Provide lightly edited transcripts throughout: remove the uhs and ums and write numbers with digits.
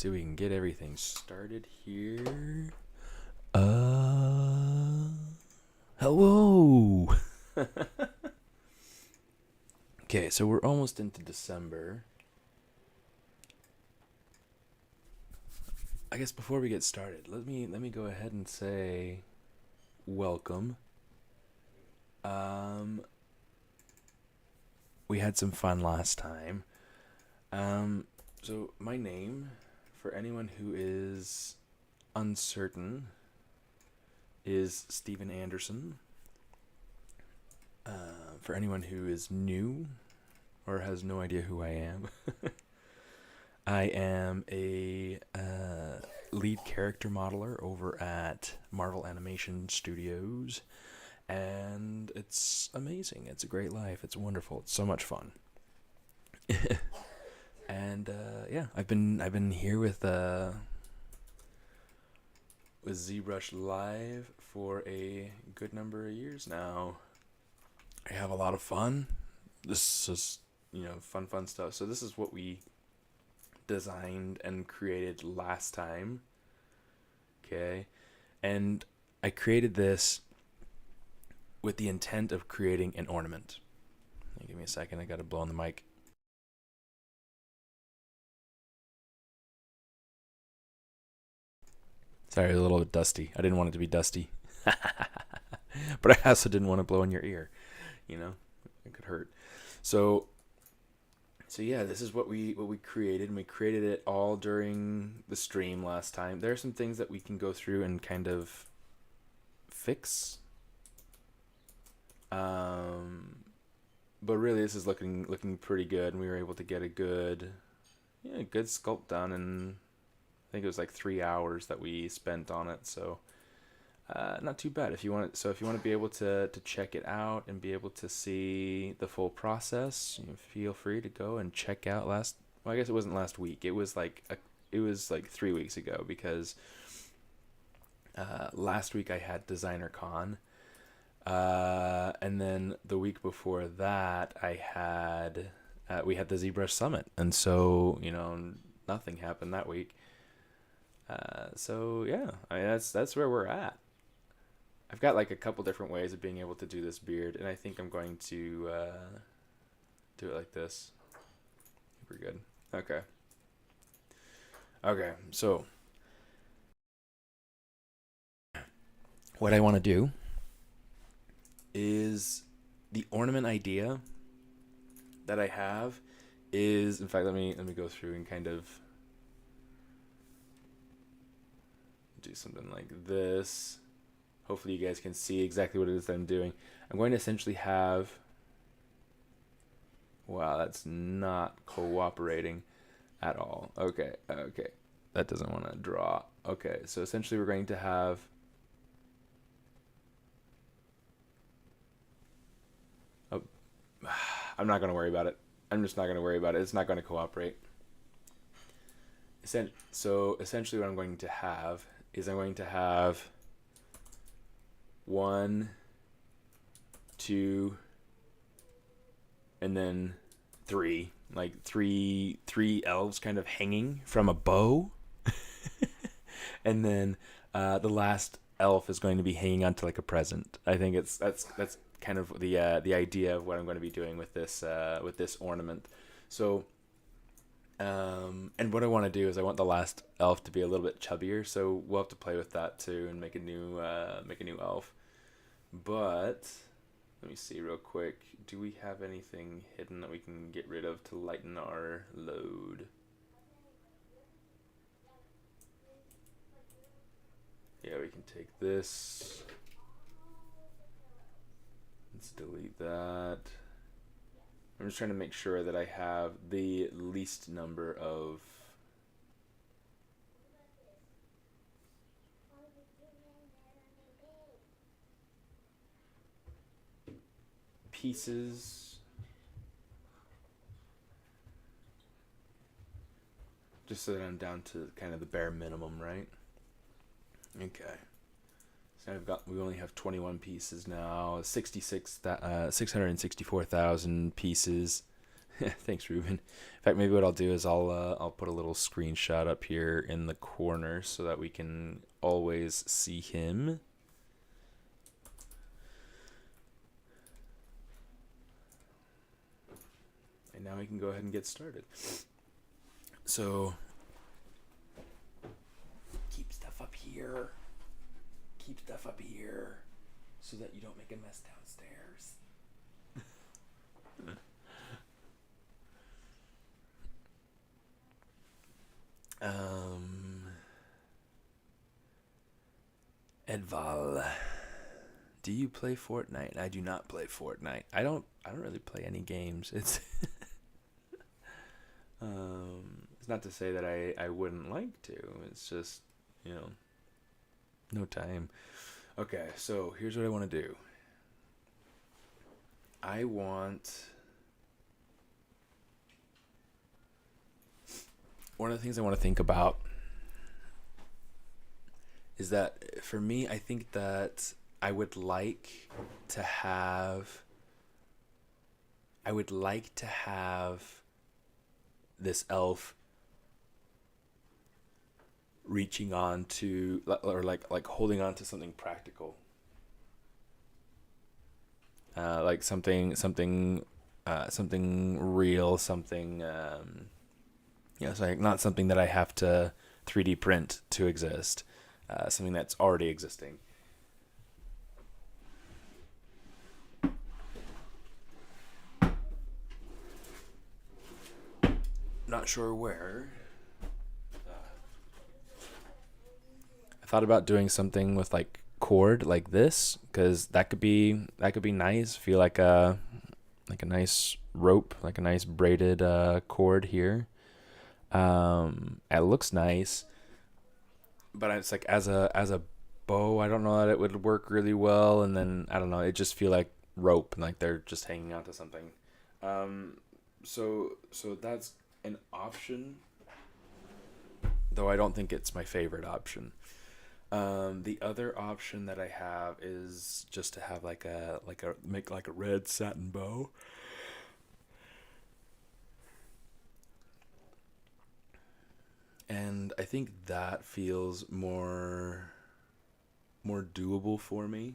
see if we can get everything started here. Hello. Okay, so we're almost into December. I guess before we get started, let me go ahead and say welcome. We had some fun last time. So my name, for anyone who is uncertain, is Steven Anderson. For anyone who is new or has no idea who I am, I am a lead character modeler over at Marvel Animation Studios, and it's amazing. It's a great life. It's wonderful. It's so much fun. And yeah, I've been here with ZBrush Live for a good number of years now. I have a lot of fun. This is, fun stuff. So this is what we designed and created last time. Okay. And I created this with the intent of creating an ornament. Give me a second. I got to blow on the mic. Sorry, a little bit dusty. I didn't want it to be dusty. But I also didn't want to blow in your ear. It could hurt. So yeah, this is what we created, and we created it all during the stream last time. There are some things that we can go through and kind of fix. But really, this is looking pretty good, and we were able to get a good sculpt done, and I think it was like 3 hours that we spent on it. So not too bad. If you want to be able to check it out and be able to see the full process, feel free to go and check out I guess it wasn't last week. It was like 3 weeks ago, because last week I had Designer Con, and then the week before that we had the ZBrush Summit, and so nothing happened that week. So yeah, I mean, that's where we're at. I've got like a couple different ways of being able to do this beard, and I think I'm going to do it like this. Super good. Okay, so what I want to do is, the ornament idea that I have is, in fact, let me go through and kind of do something like this. Hopefully you guys can see exactly what it is that I'm doing. I'm going to essentially have, wow, that's not cooperating at all. Okay, that doesn't want to draw. Okay, so essentially we're going to have I'm not going to worry about it. I'm just not going to worry about it. It's not going to cooperate. So essentially what I'm going to have is, I'm going to have 1, 2, and then 3, like three elves kind of hanging from a bow. And then the last elf is going to be hanging onto like a present. I think that's kind of the idea of what I'm going to be doing with this ornament. So and what I want to do is, I want the last elf to be a little bit chubbier, so we'll have to play with that too and make a new elf. But let me see real quick. Do we have anything hidden that we can get rid of to lighten our load? Yeah, we can take this. Let's delete that. I'm just trying to make sure that I have the least number of pieces, just so that I'm down to kind of the bare minimum, right? Okay. So we only have 21 pieces now, 664,000 pieces. Thanks, Ruben. In fact, maybe what I'll do is I'll put a little screenshot up here in the corner so that we can always see him. And now we can go ahead and get started. So keep stuff up here. Keep stuff up here so that you don't make a mess downstairs. Edval, do you play Fortnite? I do not play Fortnite. I don't really play any games. It's it's not to say that I wouldn't like to. It's just, no time. Okay, so here's what I want to do. One of the things I want to think about is that for me, I think that I would like to have this elf reaching on to, or like holding on to something practical, like something real, something it's like not something that I have to 3D print to exist, something that's already existing. Not sure where. I thought about doing something with like cord like this, because that could be nice. Feel like a nice rope, like a nice braided cord here. It looks nice, but it's like as a bow, I don't know that it would work really well. And then I don't know, it just feel like rope, and like they're just hanging onto something. So that's an option, though I don't think it's my favorite option. The other option that I have is just to have make like a red satin bow. And I think that feels more doable for me.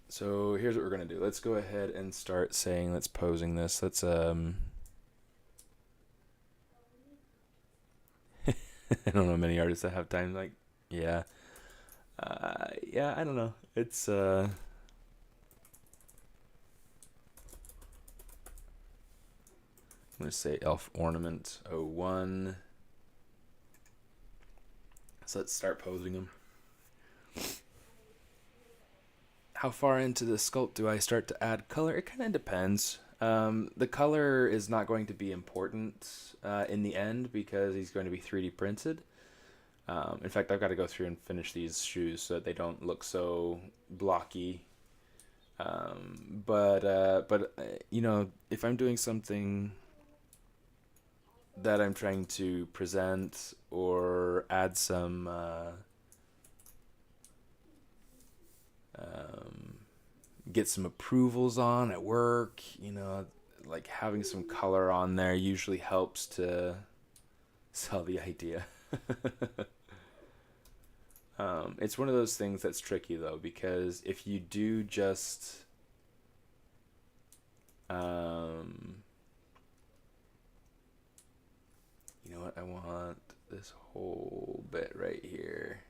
So here's what we're gonna do. Let's go ahead and start saying, let's posing this. Let's I don't know many artists that have time like, yeah. Yeah, I don't know. It's I'm gonna say elf ornament 01. So let's start posing them. How far into the sculpt do I start to add color? It kind of depends. The color is not going to be important in the end, because he's going to be 3D printed. In fact, I've got to go through and finish these shoes so that they don't look so blocky. But if I'm doing something that I'm trying to present or add some get some approvals on at work, like having some color on there usually helps to sell the idea. It's one of those things that's tricky though, because if you do just you know what, I want this whole bit right here.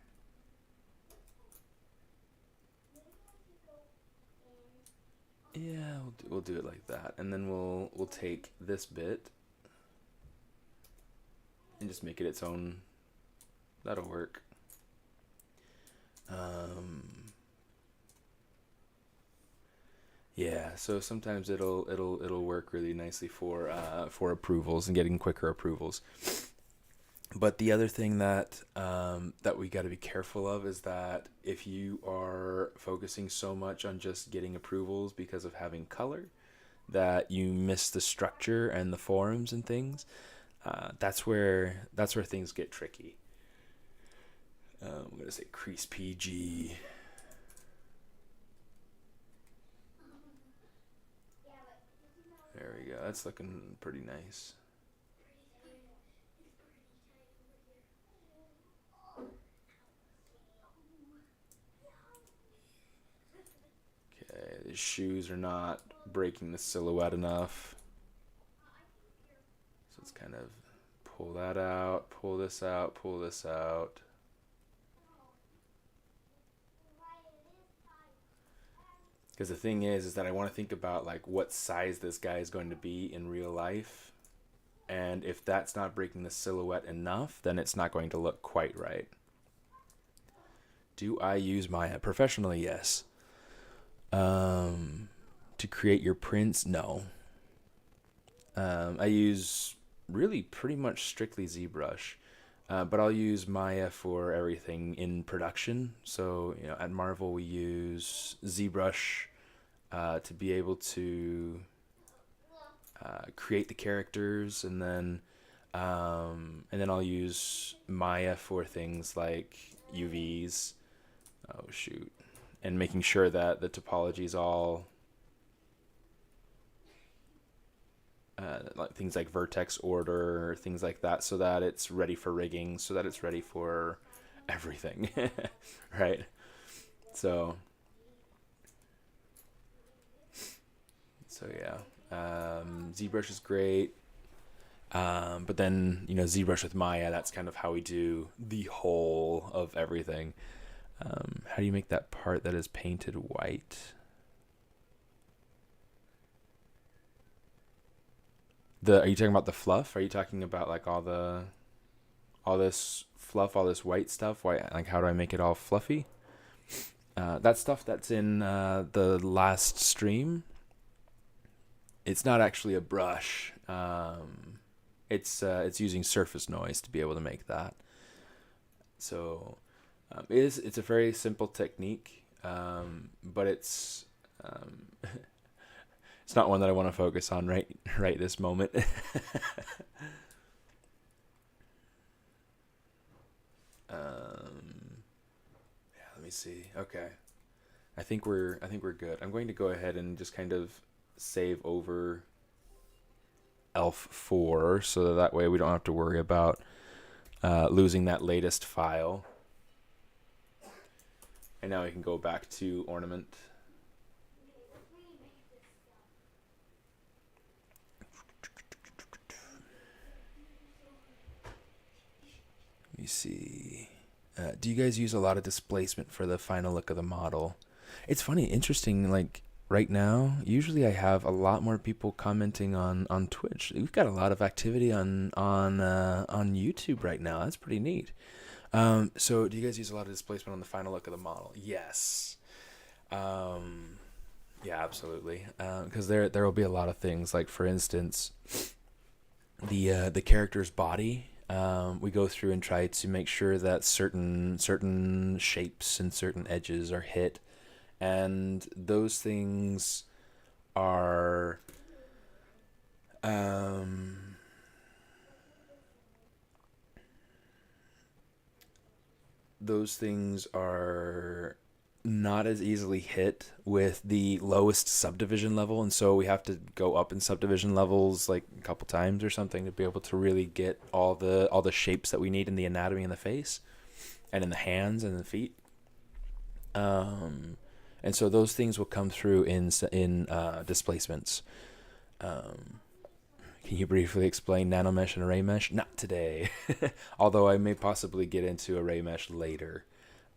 Yeah, we'll do it like that, and then we'll take this bit and just make it its own. That'll work. Yeah, so sometimes it'll work really nicely for approvals and getting quicker approvals. But the other thing that we got to be careful of is that if you are focusing so much on just getting approvals because of having color, that you miss the structure and the forms and things. That's where things get tricky. I'm gonna say crease PG. we go. That's looking pretty nice. Okay, the shoes are not breaking the silhouette enough. So it's kind of pull that out, pull this out, pull this out. Because the thing is that I want to think about like what size this guy is going to be in real life. And if that's not breaking the silhouette enough, then it's not going to look quite right. Do I use Maya? Professionally, yes. To create your prints, no. I use really pretty much strictly ZBrush. But I'll use Maya for everything in production. So, at Marvel we use ZBrush to be able to create the characters, and then I'll use Maya for things like UVs. Oh shoot, and making sure that the topology is all like things like vertex order, things like that, so that it's ready for rigging, so that it's ready for everything. Right? So yeah, ZBrush is great, but then ZBrush with Maya, that's kind of how we do the whole of everything. How do you make that part that is painted white? Are you talking about the fluff? Are you talking about like all this fluff, all this white stuff? Like how do I make it all fluffy? That stuff that's in the last stream, it's not actually a brush. It's using surface noise to be able to make that. So it's a very simple technique, but it's it's not one that I want to focus on right this moment. Yeah, let me see. Okay, I think we're good. I'm going to go ahead and just kind of save over Elf 4, so that way we don't have to worry about losing that latest file. And now we can go back to ornament. Let me see. Do you guys use a lot of displacement for the final look of the model? It's funny, interesting, like right now, usually I have a lot more people commenting on Twitch. We've got a lot of activity on YouTube right now. That's pretty neat. So do you guys use a lot of displacement on the final look of the model? Yes. Yeah, absolutely. Because there will be a lot of things, like for instance, the character's body. We go through and try to make sure that certain shapes and certain edges are hit, and those things are not as easily hit with the lowest subdivision level, and so we have to go up in subdivision levels like a couple times or something to be able to really get all the shapes that we need in the anatomy in the face and in the hands and the feet. And so those things will come through in displacements. Can you briefly explain nanomesh and array mesh? Not today, although I may possibly get into array mesh later.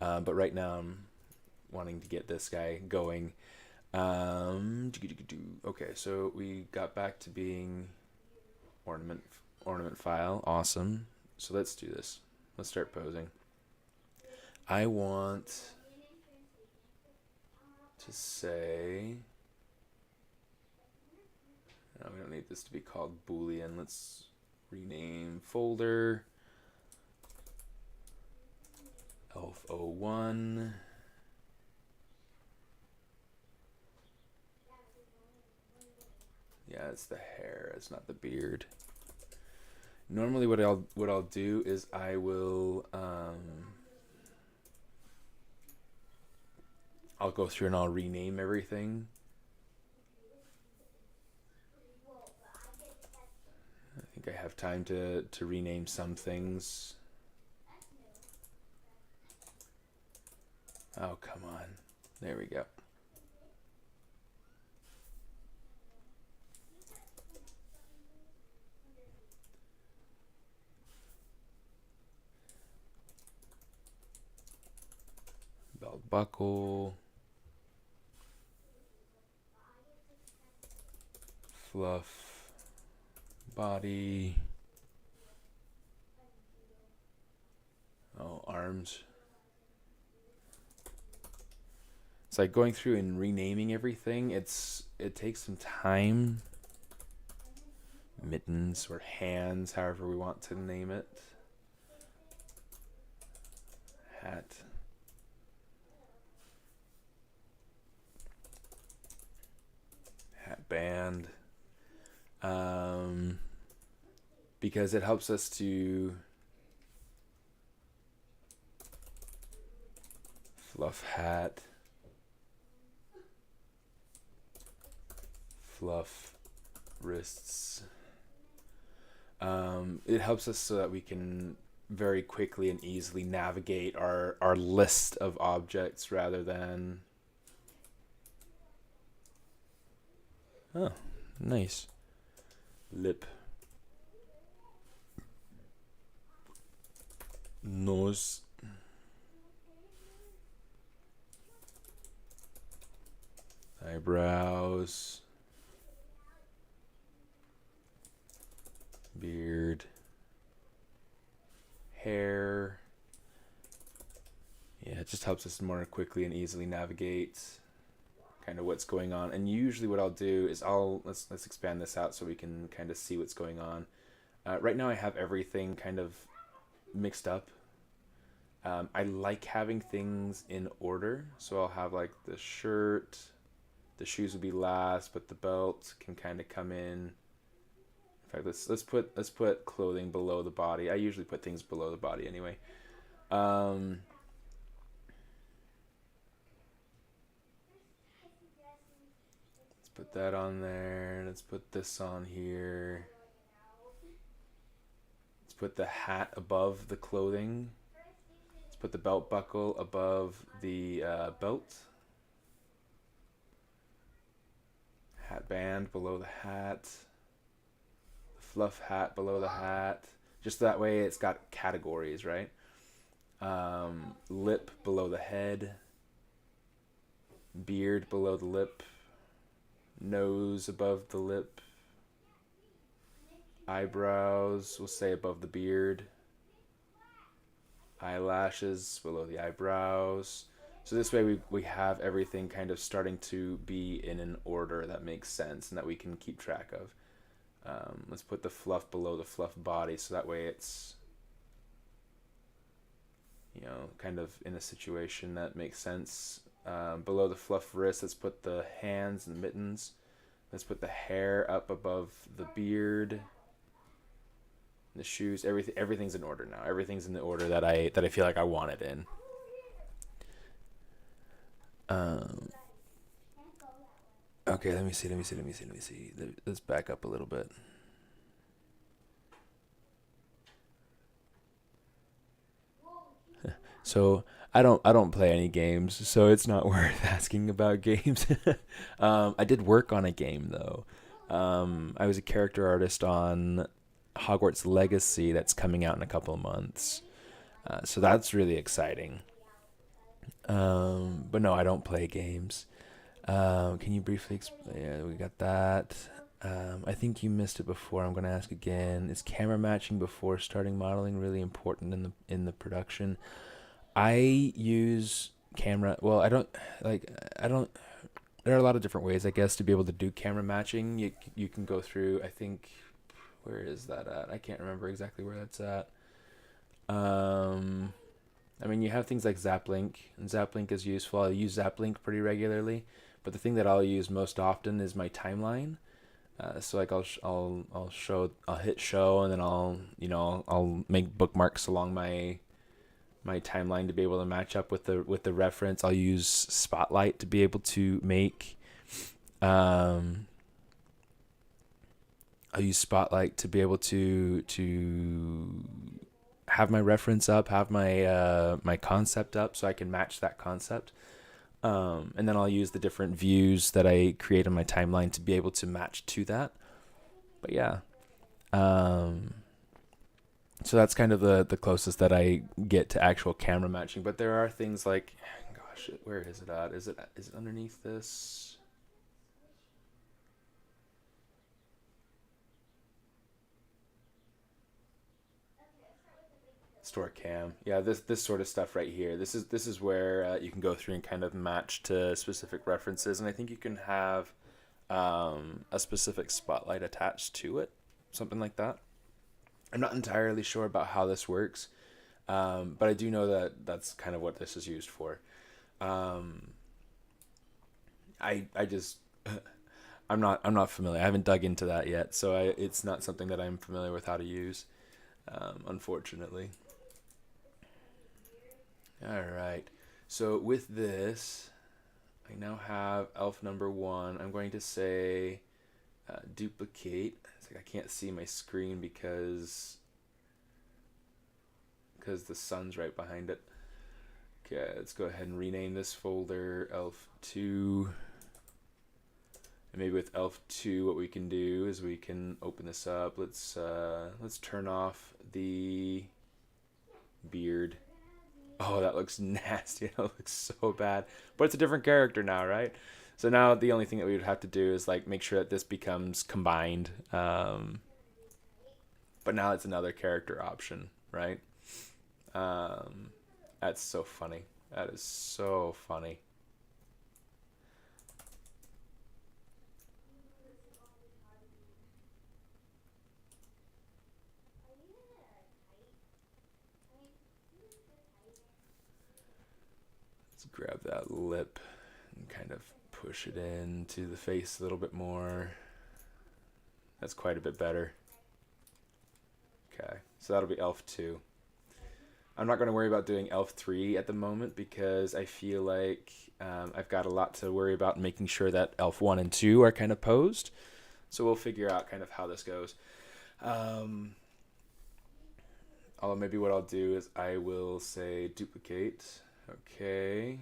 But right now I'm wanting to get this guy going. Okay, so we got back to being ornament file. Awesome. So let's do this. Let's start posing. I want to say, no, we don't need this to be called Boolean. Let's rename folder elf01. Yeah, it's the hair. It's not the beard. Normally, what I'll do is I will I'll go through and I'll rename everything. think I have time to rename some things. Oh, come on. There we go. Belt buckle. Fluff. Body. Oh, arms. It's like going through and renaming everything. It takes some time. Mittens or hands, however we want to name it. Hat. Hat band. Because it helps us to fluff hat. Fluff wrists. It helps us so that we can very quickly and easily navigate our list of objects rather than... Oh, nice. Lip. Nose. Eyebrows. Beard. Hair. Yeah, it just helps us more quickly and easily navigate kind of what's going on. And usually what I'll do is let's expand this out so we can kind of see what's going on. Right now I have everything kind of mixed up. I like having things in order, so I'll have like the shirt, the shoes will be last, but the belt can kind of come in. In fact, let's put clothing below the body. I usually put things below the body anyway. Let's put that on there. Let's put this on here. Let's put the hat above the clothing. Let's put the belt buckle above the belt. Hat band below the hat. Fluff hat below the hat, just that way it's got categories, right? Lip below the head, beard below the lip, nose above the lip, eyebrows we'll say above the beard, eyelashes below the eyebrows. So this way we have everything kind of starting to be in an order that makes sense and that we can keep track of. Let's put the fluff below the fluff body, so that way it's, you know, kind of in a situation that makes sense. Below the fluff wrist, let's put the hands and mittens. Let's put the hair up above the beard. The shoes, everything's in order now. Everything's in the order that I feel like I want it in. Okay, let me see. Let's back up a little bit. So I don't play any games, so it's not worth asking about games. I did work on a game though. I was a character artist on Hogwarts Legacy that's coming out in a couple of months. So that's really exciting. But no, I don't play games. Can you briefly explain? Yeah, we got that. I think you missed it before. I'm going to ask again. Is camera matching before starting modeling really important in the production? I use camera. Well, I don't. There are a lot of different ways, I guess, to be able to do camera matching. You can go through. I think, where is that at? I can't remember exactly where that's at. I mean, you have things like ZapLink, and ZapLink is useful. I use ZapLink pretty regularly, but the thing that I'll use most often is my timeline. So like I'll hit show, and then I'll make bookmarks along my timeline to be able to match up with the reference. I'll use Spotlight to be able to make I'll use Spotlight to be able to have my reference up, have my my concept up, so I can match that concept. And then I'll use the different views that I create on my timeline to be able to match to that. But yeah, so that's kind of the closest that I get to actual camera matching. But there are things like, gosh, where is it at? Is it underneath this? Store cam. Yeah, this sort of stuff right here. This is where you can go through and kind of match to specific references, and I think you can have a specific spotlight attached to it, something like that. I'm not entirely sure about how this works, but I do know that that's kind of what this is used for. I just I'm not familiar. I haven't dug into that yet, so it's not something that I'm familiar with how to use, unfortunately. All right. So with this, I now have elf number 1. I'm going to say duplicate. It's like I can't see my screen because the sun's right behind it. Okay, let's go ahead and rename this folder elf2. And maybe with elf2, what we can do is we can open this up. Let's turn off the beard. Oh, that looks nasty. That looks so bad. But it's a different character now, right? So now the only thing that we would have to do is like make sure that this becomes combined. But now it's another character option, right? That's so funny. That is so funny. Let's grab that lip and kind of push it into the face a little bit more. That's quite a bit better. Okay, so that'll be elf 2. I'm not going to worry about doing elf 3 at the moment because I feel like I've got a lot to worry about making sure that elf 1 and 2 are kind of posed. So we'll figure out kind of how this goes. Although maybe what I'll do is I will say duplicate. Okay.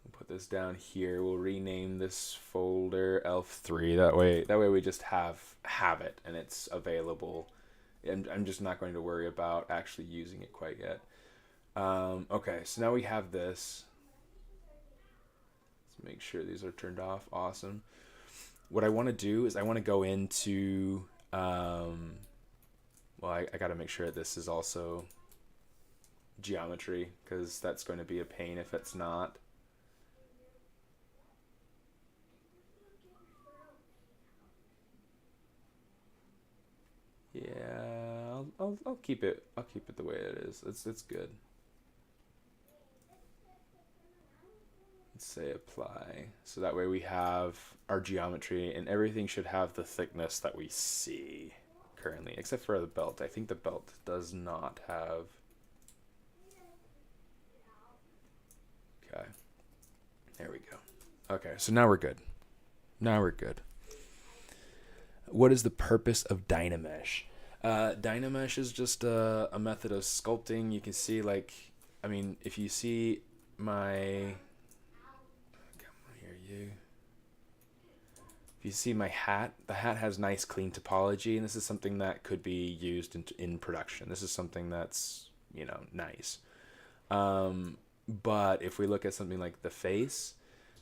We'll put this down here. We'll rename this folder elf3. That way we just have it and it's available. I'm just not going to worry about actually using it quite yet. Okay, so now we have this. Let's make sure these are turned off. Awesome. What I want to do is I want to go into well, I got to make sure this is also geometry because that's going to be a pain if it's not. Yeah, I'll keep it. I'll keep it the way it is. It's good. Let's say apply. So that way we have our geometry and everything should have the thickness that we see currently, except for the belt. I think the belt does not have. Okay. There we go. Okay, so now we're good. Now we're good. What is the purpose of Dynamesh? Dynamesh is just a method of sculpting. You can see, like, I mean, if you see my, come on here, you. If you see my hat, the hat has nice clean topology, and this is something that could be used in production. This is something that's, you know, nice. But if we look at something like the face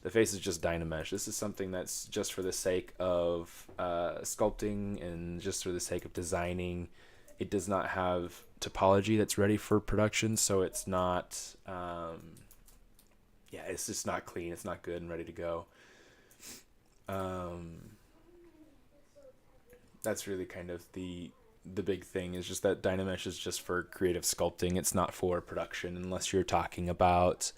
is just Dynamesh. This is something that's just for the sake of sculpting and just for the sake of designing. It does not have topology that's ready for production, so it's not, yeah, it's just not clean. It's not good and ready to go. That's really kind of the big thing, is just that Dynamesh is just for creative sculpting. It's not for production unless you're talking about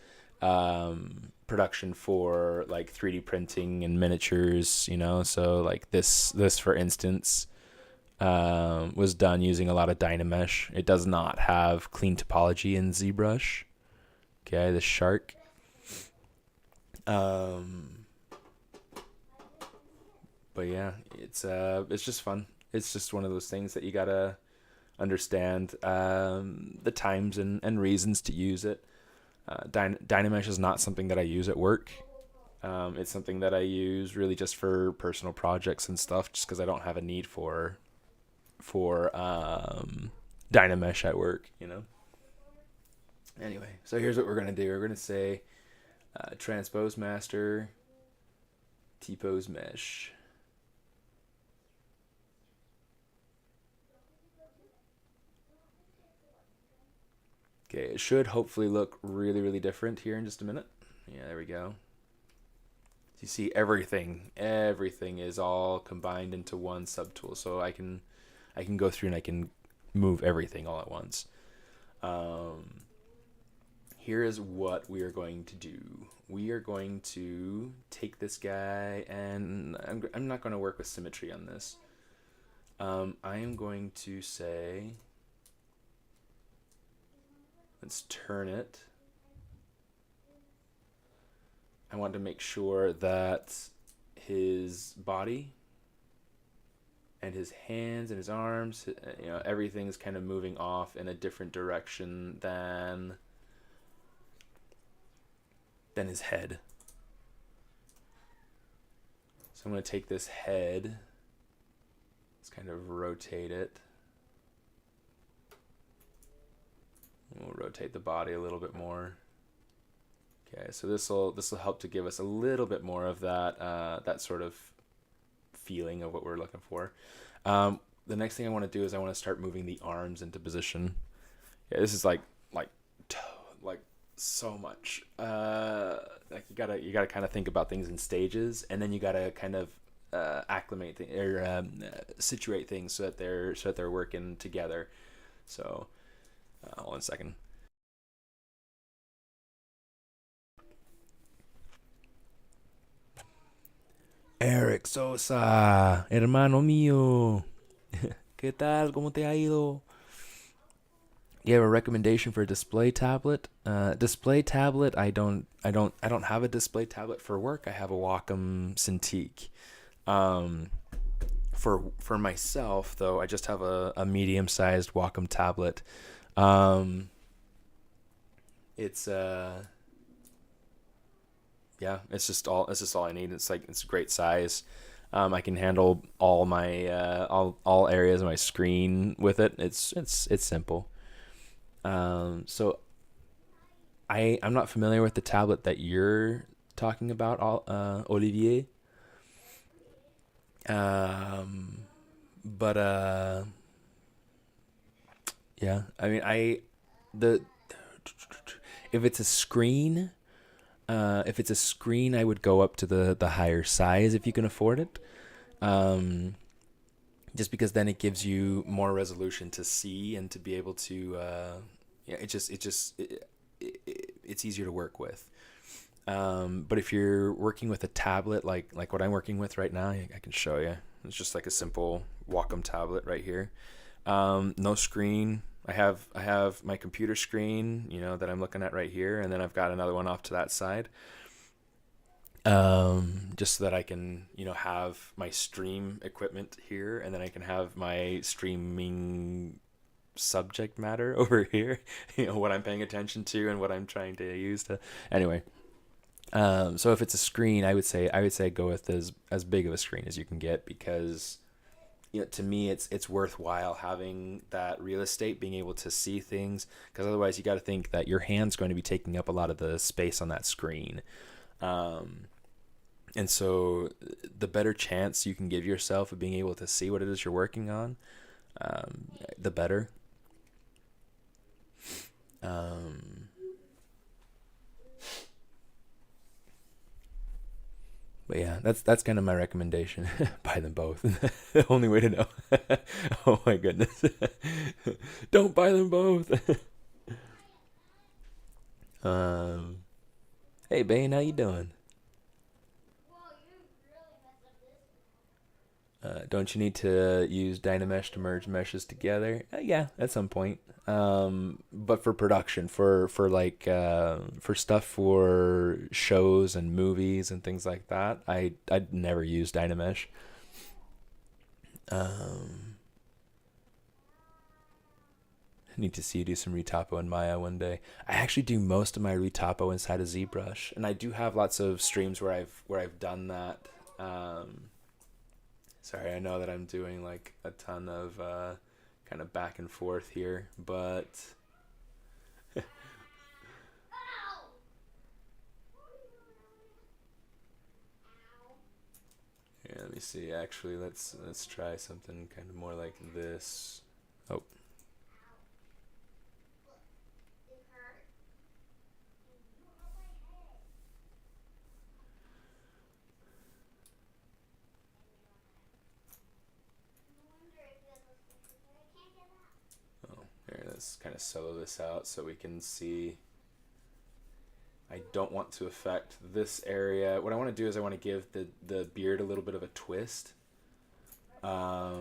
production for like 3D printing and miniatures, you know. So like this for instance was done using a lot of Dynamesh. It does not have clean topology in ZBrush. Okay, the shark. but yeah, it's just fun. It's just one of those things that you gotta understand the times and reasons to use it. Dynamesh is not something that I use at work. It's something that I use really just for personal projects and stuff, just because I don't have a need for Dynamesh at work, you know. Anyway, so here's what we're gonna do. We're gonna say transpose master T-pose mesh. Okay, it should hopefully look really, really different here in just a minute. Yeah, there we go. You see everything is all combined into one subtool. So I can go through and I can move everything all at once. Here is what we are going to do. We are going to take this guy, and I'm not going to work with symmetry on this. I am going to say, let's turn it. I want to make sure that his body and his hands and his arms, everything's kind of moving off in a different direction than his head. So I'm going to take this head, let's kind of rotate it. We'll rotate the body a little bit more. Okay, so this will help to give us a little bit more of that sort of feeling of what we're looking for. The next thing I want to do is I want to start moving the arms into position. Yeah, this is like so much. Like you gotta kind of think about things in stages, and then you gotta kind of acclimate or situate things so that they're working together. So hold on a second. Eric Sosa, hermano mío. ¿Qué tal? ¿Cómo te ha ido? You have a recommendation for a display tablet? Display tablet, I don't have a display tablet for work. I have a Wacom Cintiq. For myself though, I just have a medium-sized Wacom tablet. It's yeah, it's just all I need. It's a great size. I can handle all my all areas of my screen with it. It's simple. So I'm not familiar with the tablet that you're talking about, Olivier. But yeah, I mean, the if it's a screen. If it's a screen, I would go up to the higher size if you can afford it. Just because then it gives you more resolution to see and to be able to, it's easier to work with. But if you're working with a tablet like what I'm working with right now, I can show you. It's just like a simple Wacom tablet right here. No screen. I have my computer screen, that I'm looking at right here, and then I've got another one off to that side. Just so that I can, have my stream equipment here, and then I can have my streaming subject matter over here, what I'm paying attention to and what I'm trying to use to. Anyway, so if it's a screen, I would say go with as big of a screen as you can get, because to me it's worthwhile having that real estate, being able to see things, because otherwise you got to think that your hand's going to be taking up a lot of the space on that screen, and so the better chance you can give yourself of being able to see what it is you're working on, the better. But yeah, that's kind of my recommendation. Buy them both. The only way to know. Oh my goodness. Don't buy them both. Hey Bane, how you doing? Don't you need to use Dynamesh to merge meshes together? Yeah, at some point. But for production, for stuff for shows and movies and things like that, I'd never use Dynamesh. I need to see you do some retopo in Maya one day. I actually do most of my retopo inside of ZBrush, and I do have lots of streams where I've done that. Sorry, I know that I'm doing like a ton of kind of back and forth here, but yeah, let me see. Actually, let's try something kind of more like this. Oh. Oh, here, let's kind of solo this out so we can see. I don't want to affect this area. What I want to do is I want to give the beard a little bit of a twist. Not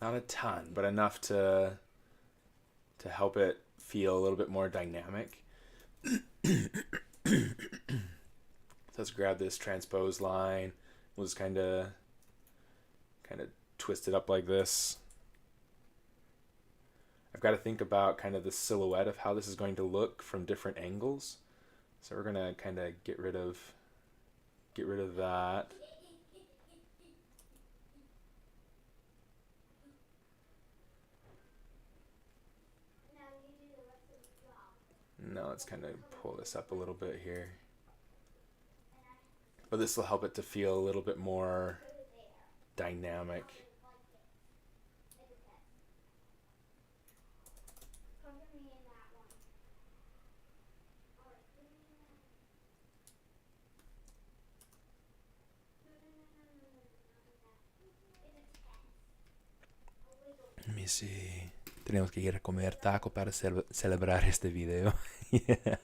a ton, but enough to help it feel a little bit more dynamic. So let's grab this transpose line. We'll just kind of twist it up like this. I've got to think about kind of the silhouette of how this is going to look from different angles. So we're gonna kind of get rid of that. Now let's kind of pull this up a little bit here. But this will help it to feel a little bit more dynamic. Let me see. Tenemos que ir a comer taco para celebrar este video. Yeah.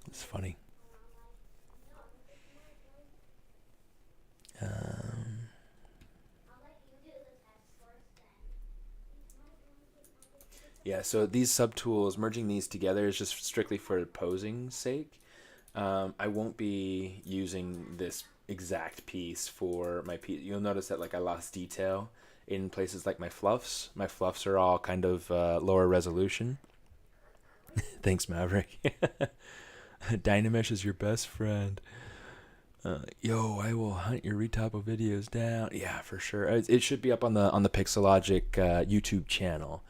It's funny. Yeah, so these subtools, merging these together is just strictly for posing sake. I won't be using this exact piece for my piece. You'll notice that like I lost detail in places like my fluffs. My fluffs are all kind of lower resolution. Thanks, Maverick. Dynamesh is your best friend. Yo, I will hunt your retopo videos down. Yeah, for sure. It should be up on the Pixelogic YouTube channel.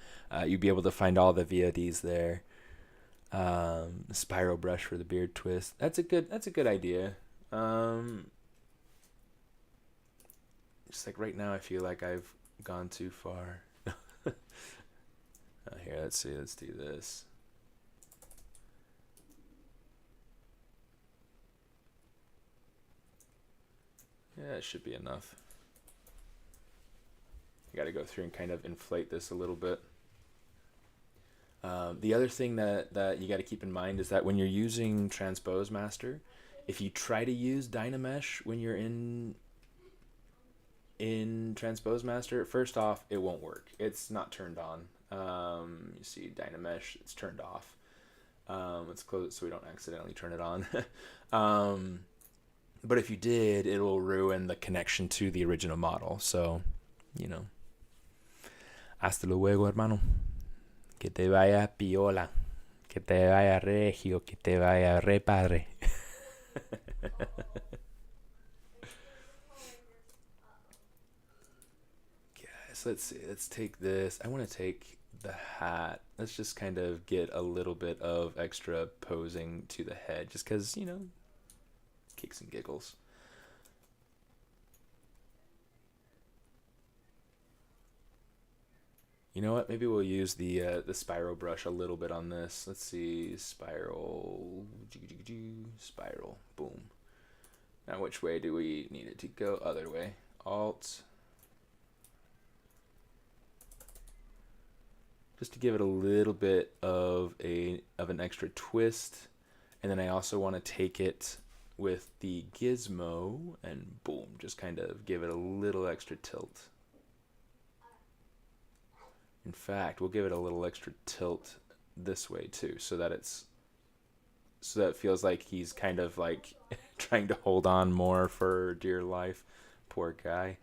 You'll be able to find all the VODs there. Spiral brush for the beard twist. That's a good idea. Just like right now, I feel like I've gone too far. Here, let's see. Let's do this. Yeah, it should be enough. I got to go through and kind of inflate this a little bit. The other thing that you got to keep in mind is that when you're using Transpose Master, if you try to use Dynamesh when you're in Transpose Master, first off, it won't work. It's not turned on. You see Dynamesh, it's turned off. Let's close it so we don't accidentally turn it on. But if you did, it will ruin the connection to the original model. So, you know. Hasta luego, hermano. Que te vaya piola. Que te vaya regio. Que te vaya re padre. Guys, let's see. Let's take this. I want to take the hat. Let's just kind of get a little bit of extra posing to the head. Just because, you know, kicks and giggles. You know what? Maybe we'll use the spiral brush a little bit on this. Let's see, spiral, spiral, boom. Now, which way do we need it to go? Other way. Alt. Just to give it a little bit of an extra twist, and then I also want to take it with the gizmo and boom, just kind of give it a little extra tilt. In fact, we'll give it a little extra tilt this way too, so that it's so that it feels like he's kind of like trying to hold on more for dear life. Poor guy.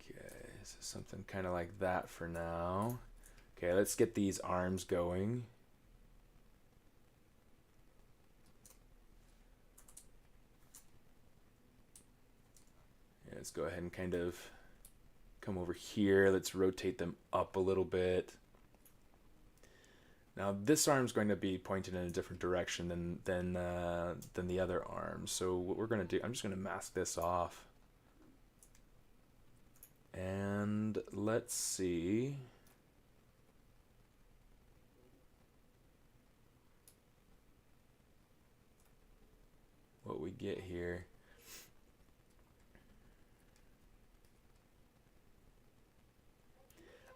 Okay, so something kind of like that for now. Okay, let's get these arms going. Yeah, let's go ahead and kind of come over here. Let's rotate them up a little bit. Now this arm's going to be pointed in a different direction than the other arm. So what we're going to do, I'm just going to mask this off. And let's see. What we get here.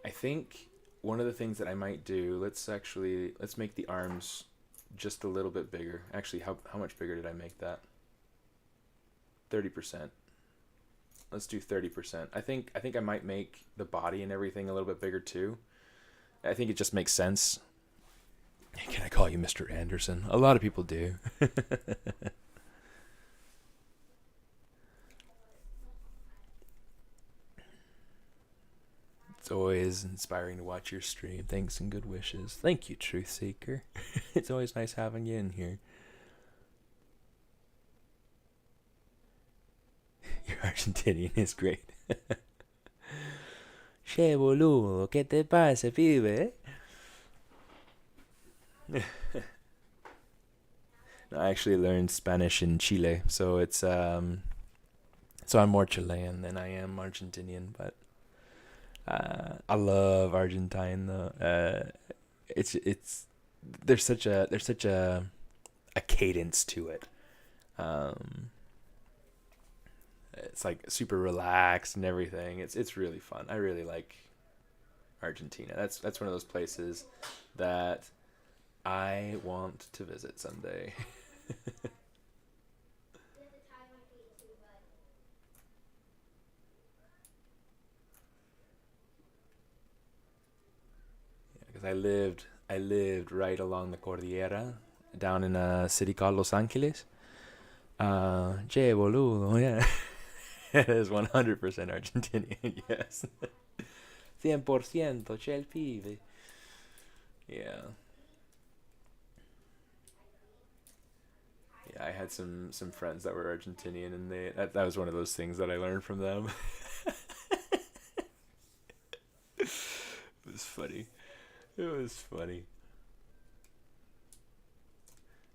I think one of the things that I might do, let's make the arms just a little bit bigger. Actually, how much bigger did I make that? 30%. Let's do 30%. I think I might make the body and everything a little bit bigger too. I think it just makes sense. Can I call you Mr. Anderson? A lot of people do. It's always inspiring to watch your stream. Thanks and good wishes. Thank you, Truth Seeker. It's always nice having you in here. Your Argentinian is great. Che boludo, ¿qué te pasa, pibe? I actually learned Spanish in Chile, so it's so I'm more Chilean than I am Argentinian, but I love Argentine though. It's there's such a cadence to it. Um, it's like super relaxed and everything. It's really fun. I really like Argentina. That's one of those places that I want to visit someday. Because I lived right along the Cordillera, down in a city called Los Angeles. Che boludo, yeah. It is 100% Argentinian, yes. 100%, c'è il pibe. Yeah. Yeah, I had some friends that were Argentinian, and that was one of those things that I learned from them. It was funny. It was funny.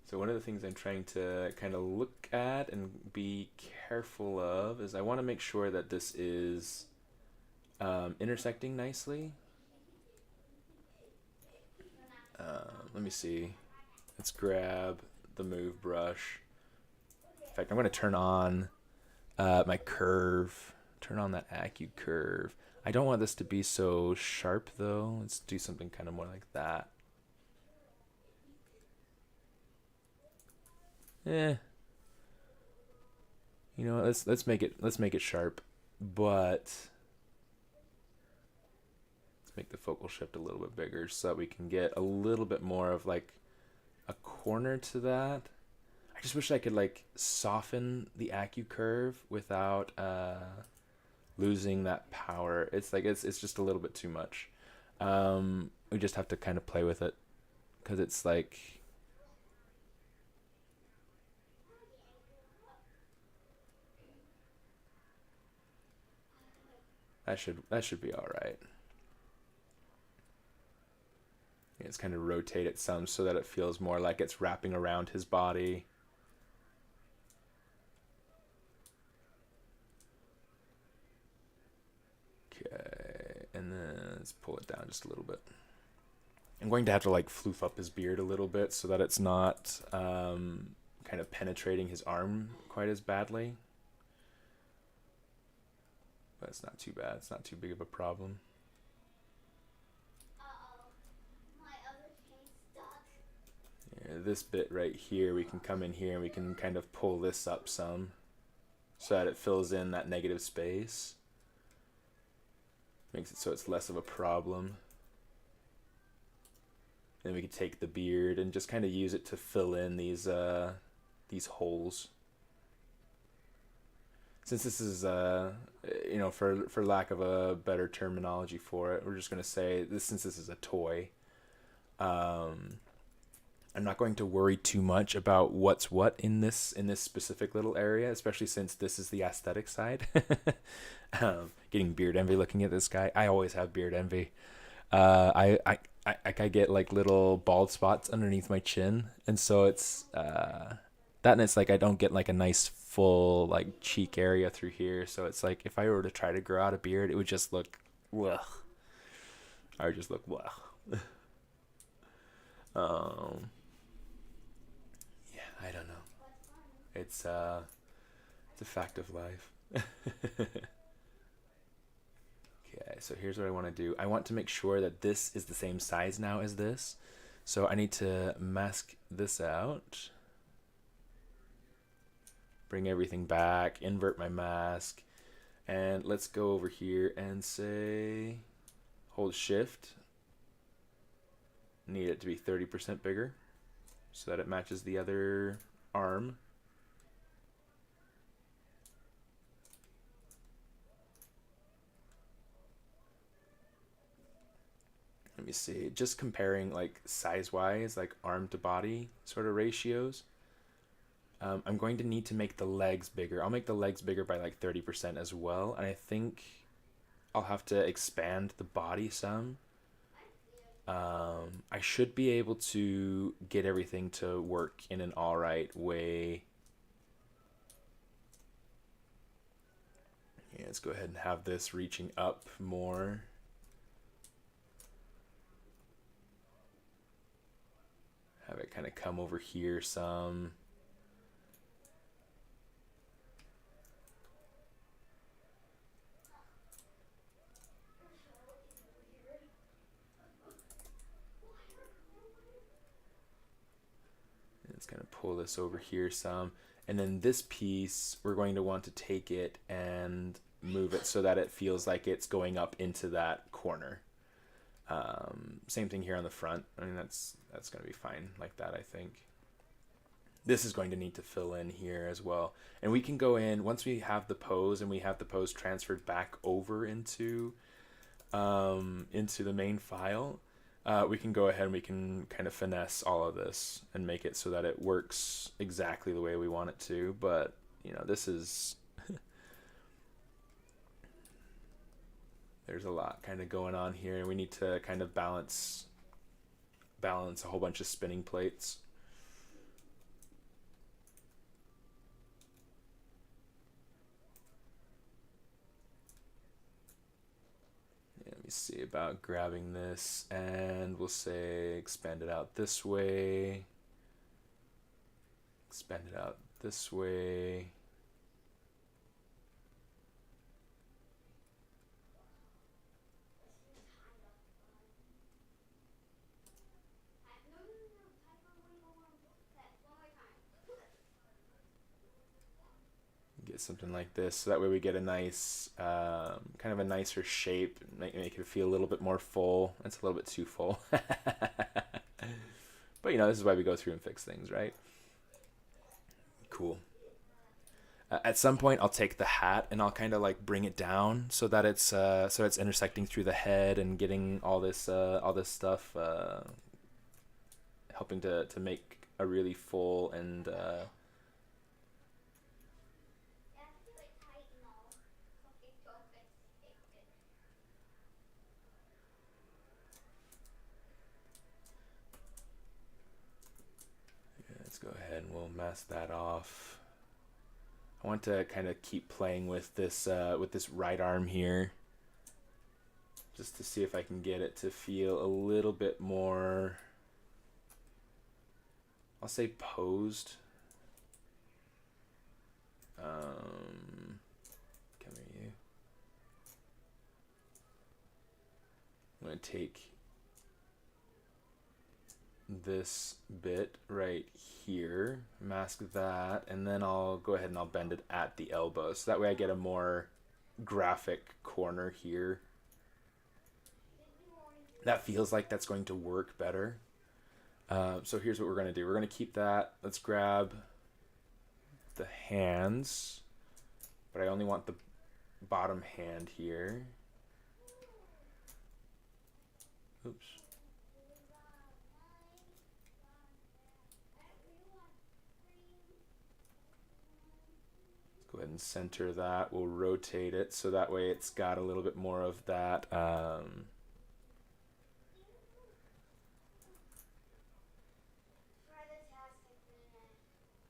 So one of the things I'm trying to kind of look at and be careful of is I want to make sure that this is intersecting nicely. Let me see. Let's grab the move brush. In fact, I'm going to turn on my curve. Turn on that Acu curve. I don't want this to be so sharp though. Let's do something kind of more like that. Eh. You know, let's make it sharp, but let's make the focal shift a little bit bigger so that we can get a little bit more of like a corner to that. I just wish I could like soften the Acu curve without losing that power. It's like it's just a little bit too much. We just have to kind of play with it because it's like that should be all right. It's kind of rotate it some so that it feels more like it's wrapping around his body. Okay, and then let's pull it down just a little bit. I'm going to have to like floof up his beard a little bit so that it's not kind of penetrating his arm quite as badly. But it's not too bad. It's not too big of a problem. Uh-oh. My other chain stuck. this bit right here, we can come in here and we can kind of pull this up some so that it fills in that negative space. Makes it so it's less of a problem. Then we can take the beard and just kind of use it to fill in these holes. Since this is, you know, for lack of a better terminology for it, we're just going to say this, since this is a toy, I'm not going to worry too much about what's what in this specific little area, especially since this is the aesthetic side. Getting beard envy looking at this guy. I always have beard envy. I get like little bald spots underneath my chin, and so it's that, and it's like I don't get like a nice full like cheek area through here. So it's like if I were to try to grow out a beard, it would just look, ugh. I would just look, ugh. Yeah, I don't know. It's a fact of life. Okay, so here's what I want to do. I want to make sure that this is the same size now as this. So I need to mask this out. Bring everything back, invert my mask, and let's go over here and say, hold shift. Need it to be 30% bigger so that it matches the other arm. Let me see, just comparing like size-wise, like arm to body sort of ratios. I'm going to need to make the legs bigger. I'll make the legs bigger by like 30% as well. And I think I'll have to expand the body some. I should be able to get everything to work in an all right way. Yeah, let's go ahead and have this reaching up more. Have it kind of come over here some. Let's kind of pull this over here some. And then this piece, we're going to want to take it and move it so that it feels like it's going up into that corner. Same thing here on the front. I mean, that's going to be fine like that, I think. This is going to need to fill in here as well. And we can go in, once we have the pose and we have the pose transferred back over into the main file, we can go ahead and we can kind of finesse all of this and make it so that it works exactly the way we want it to. But, you know, this is... There's a lot kind of going on here, and we need to kind of balance a whole bunch of spinning plates. Yeah, let me see about grabbing this, and we'll say expand it out this way, expand it out this way. Get something like this, so that way we get a nice, kind of a nicer shape, make it feel a little bit more full. It's a little bit too full. But, you know, this is why we go through and fix things, right? Cool. At some point, I'll take the hat and I'll kind of like bring it down so that it's intersecting through the head and getting all this stuff, helping to make a really full and let's go ahead and we'll mask that off. I want to kind of keep playing with this right arm here, just to see if I can get it to feel a little bit more, I'll say posed. Come here, you. I'm going to take this bit right here, mask that, and then I'll go ahead and I'll bend it at the elbow. So that way I get a more graphic corner here. That feels like that's going to work better. So here's what we're going to do. We're going to keep that. Let's grab the hands, but I only want the bottom hand here. Oops. Let's go ahead and center that. We'll rotate it so that way it's got a little bit more of that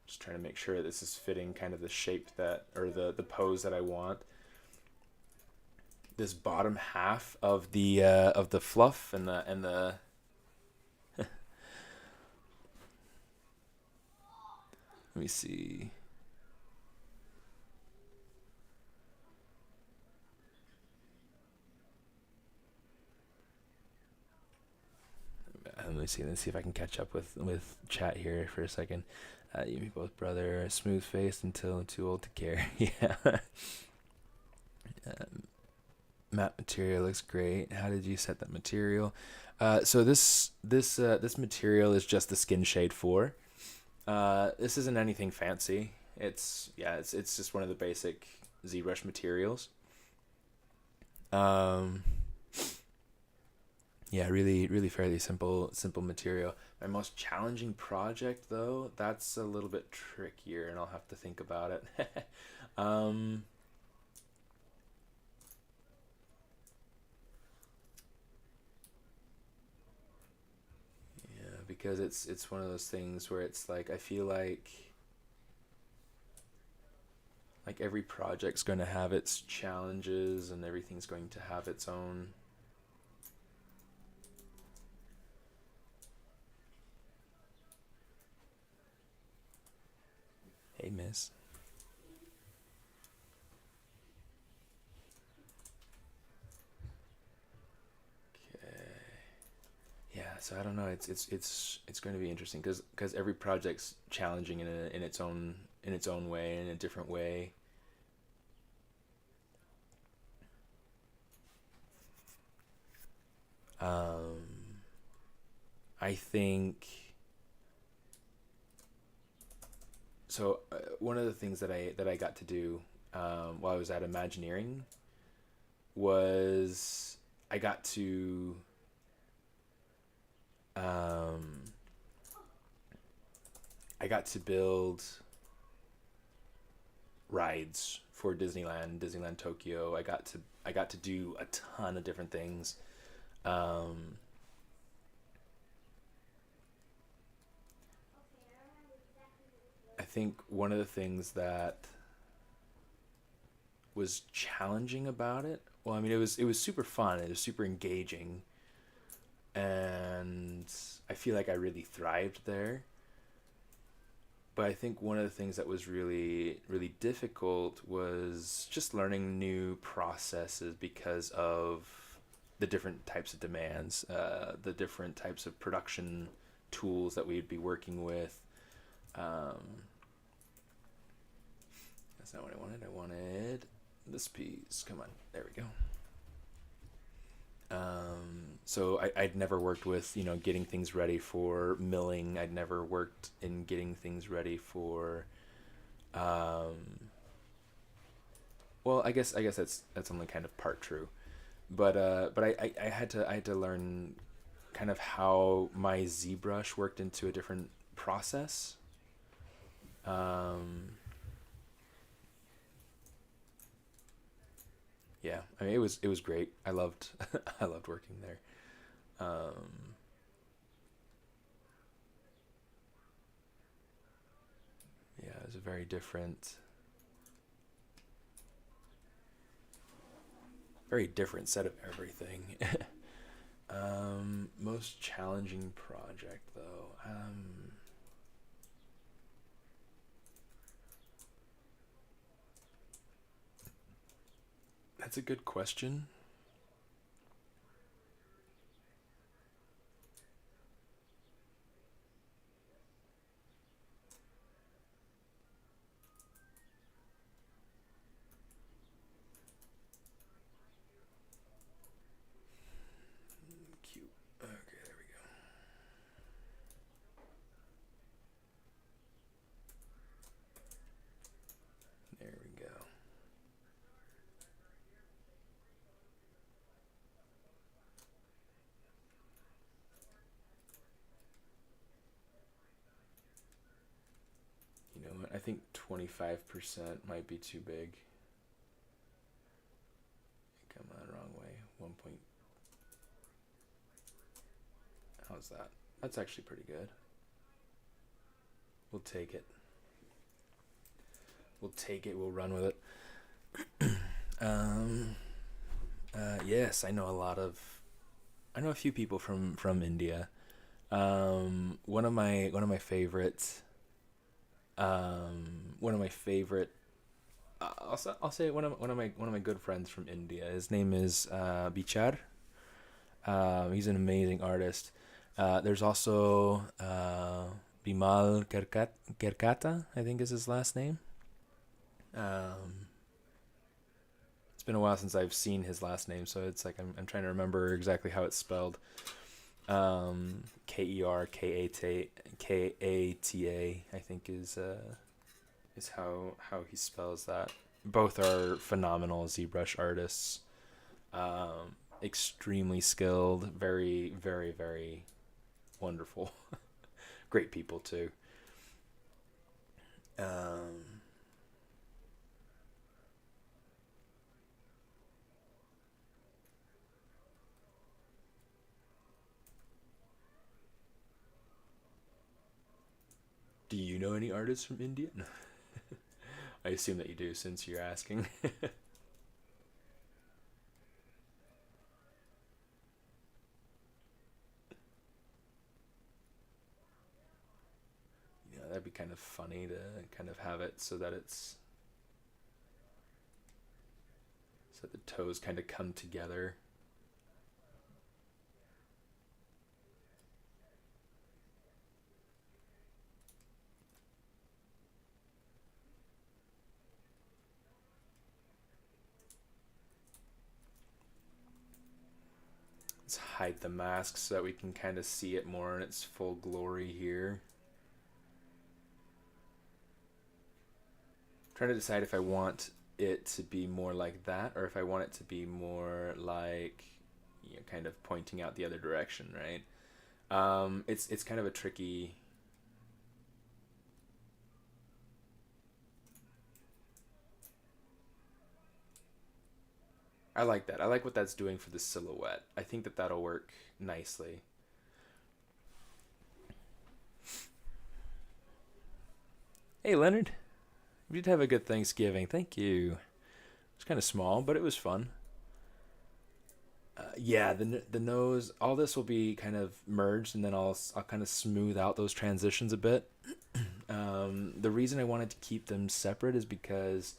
just trying to make sure this is fitting kind of the shape that, or the pose that I want. This bottom half of the fluff and the let me see. Let's see if I can catch up with chat here for a second. You and me both, brother. Smooth faced until too old to care. Yeah. Matte material looks great. How did you set that material? So this material is just the skin shade 4. This isn't anything fancy. It's just one of the basic ZBrush materials. Yeah, really fairly simple material. My most challenging project though, that's a little bit trickier and I'll have to think about it. Yeah, because it's one of those things where it's like I feel like every project's going to have its challenges and everything's going to have its own. Hey, miss. Okay. Yeah, so I don't know. It's going to be interesting because every project's challenging in its own way, in a different way. I think. So one of the things that I got to do while I was at Imagineering was I got to build rides for Disneyland Tokyo. I got to do a ton of different things. I think one of the things that was challenging about it, well, I mean, it was super fun. It was super engaging, and I feel like I really thrived there. But I think one of the things that was really difficult was just learning new processes because of the different types of demands, the different types of production tools that we'd be working with. That's not what I wanted. I wanted this piece. Come on, there we go. So I'd never worked with, getting things ready for milling. I'd never worked in getting things ready for, well, I guess that's only kind of part true, but I had to learn kind of how my ZBrush worked into a different process. Yeah, I mean, it was great. I loved I loved working there. Yeah, it was a very different set of everything. Most challenging project though. That's a good question. think 25% might be too big. Come on, wrong way. 1 point. How's that? That's actually pretty good. We'll take it. We'll take it. We'll run with it. Yes, I know a few people from India. One of my favorites. One of my favorite. I'll say one of my good friends from India. His name is Bichar. He's an amazing artist. There's also Bimal Kerkata, I think is his last name. It's been a while since I've seen his last name, so it's like I'm trying to remember exactly how it's spelled. Kerkata, I think is how he spells that. Both are phenomenal ZBrush artists. Extremely skilled, very, very, very wonderful. Great people too. Do you know any artists from India? I assume that you do since you're asking. That'd be kind of funny to kind of have it so that the toes kind of come together. Let's hide the mask so that we can kind of see it more in its full glory here. Trying to decide if I want it to be more like that or if I want it to be more like, kind of pointing out the other direction, right? It's kind of a tricky. I like that. I like what that's doing for the silhouette. I think that that'll work nicely. Hey, Leonard. We did have a good Thanksgiving. Thank you. It was kind of small, but it was fun. Yeah, the nose. All this will be kind of merged, and then I'll kind of smooth out those transitions a bit. The reason I wanted to keep them separate is because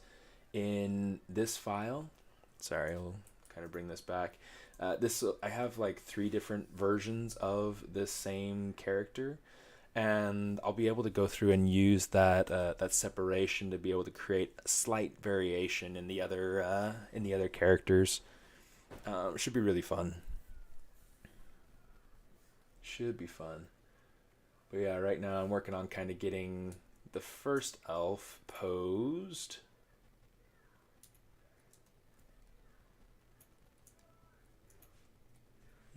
in this file, sorry, I'll kind of bring this back. I have like 3 different versions of this same character, and I'll be able to go through and use that separation to be able to create a slight variation in the other characters. Should be really fun. Should be fun. But yeah, right now I'm working on kind of getting the first elf posed.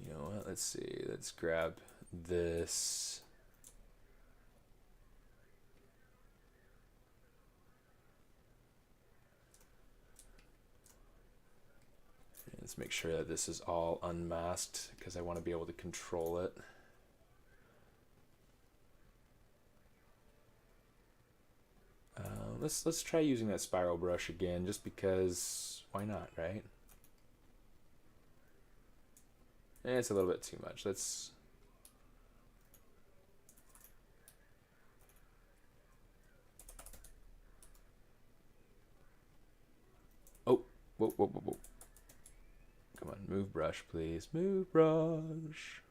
You know what? Let's see. Let's grab this. Let's make sure that this is all unmasked because I want to be able to control it. Let's try using that spiral brush again, just because why not, right? It's a little bit too much. Let's. Oh, whoa, whoa, whoa, whoa. Come on, move brush, please. Move brush.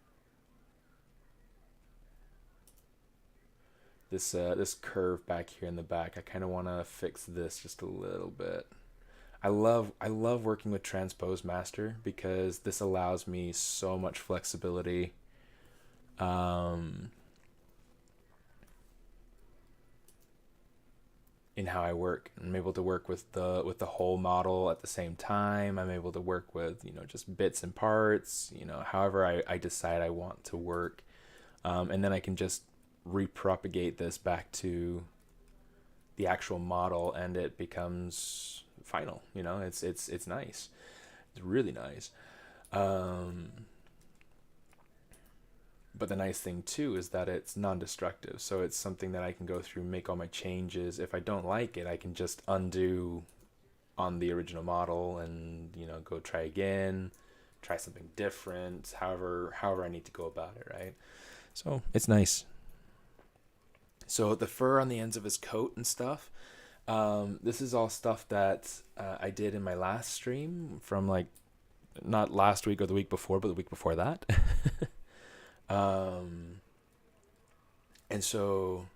This curve back here in the back, I kind of want to fix this just a little bit. I love working with Transpose Master because this allows me so much flexibility. In how I work. I'm able to work with the whole model at the same time. I'm able to work with just bits and parts. However I decide I want to work, and then I can just repropagate this back to the actual model, and it becomes final. You know, it's nice. It's really nice. But the nice thing too is that it's non-destructive, so it's something that I can go through, make all my changes. If I don't like it, I can just undo on the original model and, you know, go try again, try something different, however I need to go about it, right? So it's nice. So the fur on the ends of his coat and stuff, this is all stuff that I did in my last stream from, like, not last week or the week before, but the week before that. And so,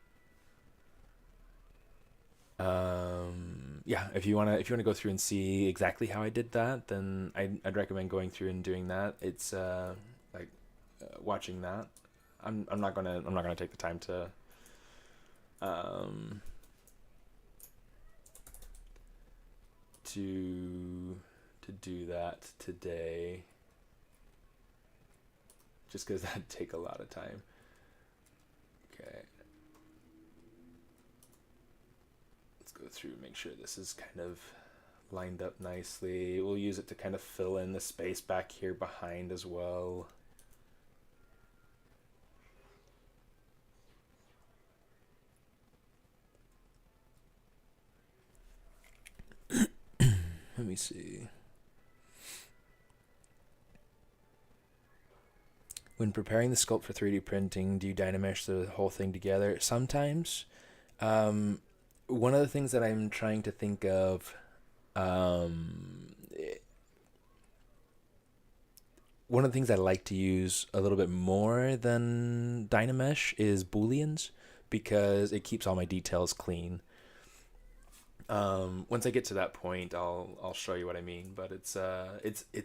yeah, if you wanna go through and see exactly how I did that, then I'd recommend going through and doing that. It's like watching that. I'm not gonna take the time to do that today, just because that'd take a lot of time. Okay. Let's go through, make sure this is kind of lined up nicely. We'll use it to kind of fill in the space back here behind as well. Let me see. When preparing the sculpt for 3D printing, do you Dynamesh the whole thing together? Sometimes. One of the things that I'm trying to think of, one of the things I like to use a little bit more than Dynamesh is Booleans, because it keeps all my details clean. Once I get to that point, I'll show you what I mean, but it's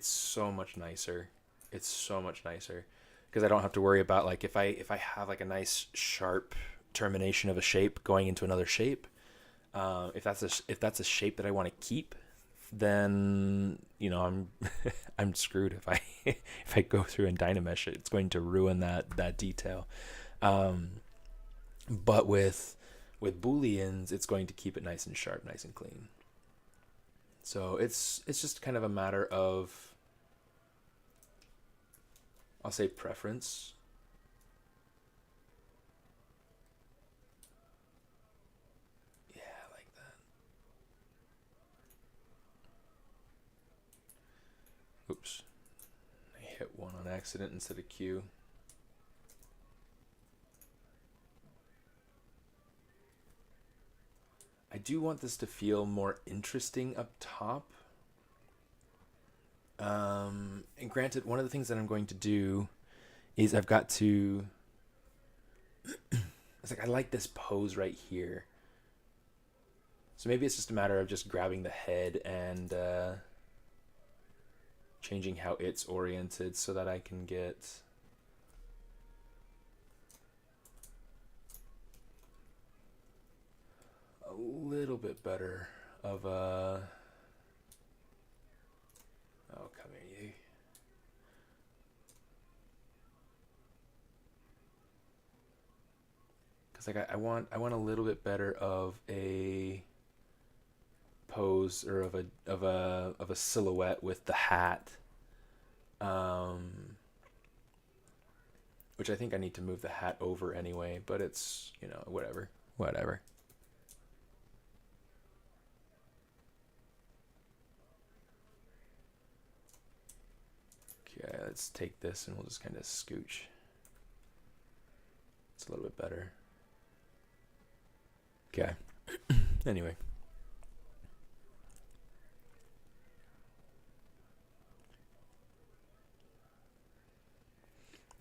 so much nicer. It's so much nicer because I don't have to worry about, like, if I have like a nice sharp termination of a shape going into another shape, if that's a shape that I want to keep, then, you know, I'm screwed if I if I go through and Dynamesh it. It's going to ruin that detail. But with Booleans, it's going to keep it nice and sharp, nice and clean. So it's just kind of a matter of, I'll say, preference. Yeah, I like that. Oops. I hit one on accident instead of Q. I do want this to feel more interesting up top. And granted, one of the things that I'm going to do is I've got to, it's like, I like this pose right here. So maybe it's just a matter of just grabbing the head and changing how it's oriented so that I can get a little bit better of a, oh, come here, you. Because, like, I want a little bit better of a pose, or of a silhouette with the hat, which I think I need to move the hat over anyway, but it's, you know, whatever. Okay, let's take this and we'll just kind of scooch. It's a little bit better. Okay. Anyway.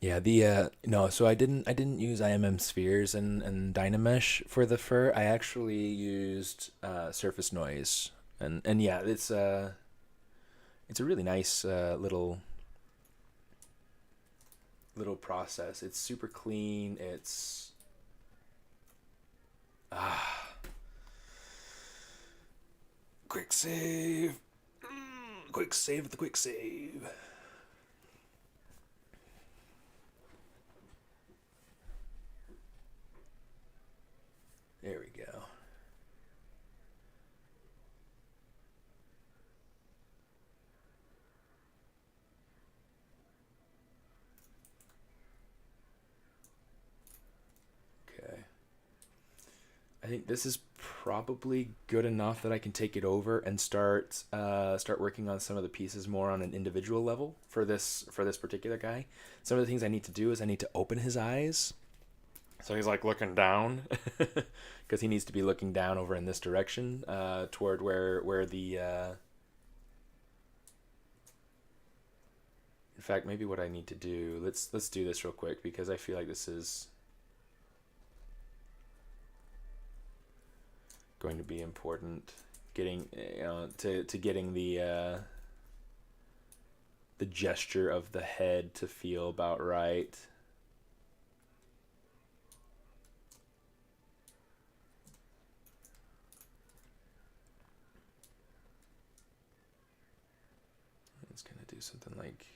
Yeah, no, so I didn't use IMM spheres and Dynamesh for the fur. I actually used surface noise, and yeah, it's a really nice little process. It's super clean. It's quick save. Quick save with the quick save. There we go. I think this is probably good enough that I can take it over and start working on some of the pieces more on an individual level for this particular guy. Some of the things I need to do is I need to open his eyes, so he's like looking down, because he needs to be looking down over in this direction, toward where the. In fact, maybe what I need to do. Let's do this real quick because I feel like this is going to be important. Getting to getting the gesture of the head to feel about right. It's gonna do something like.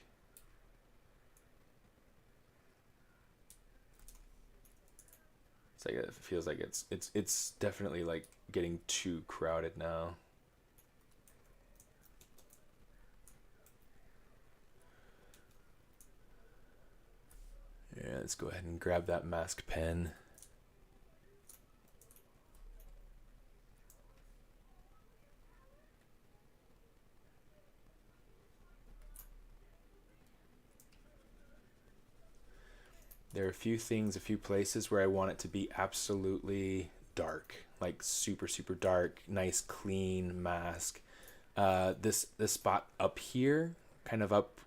It's like it feels like it's definitely like getting too crowded now. Yeah, let's go ahead and grab that mask pen. There are a few places where I want it to be absolutely dark, like super, super dark, nice, clean mask. This spot up here, kind of up,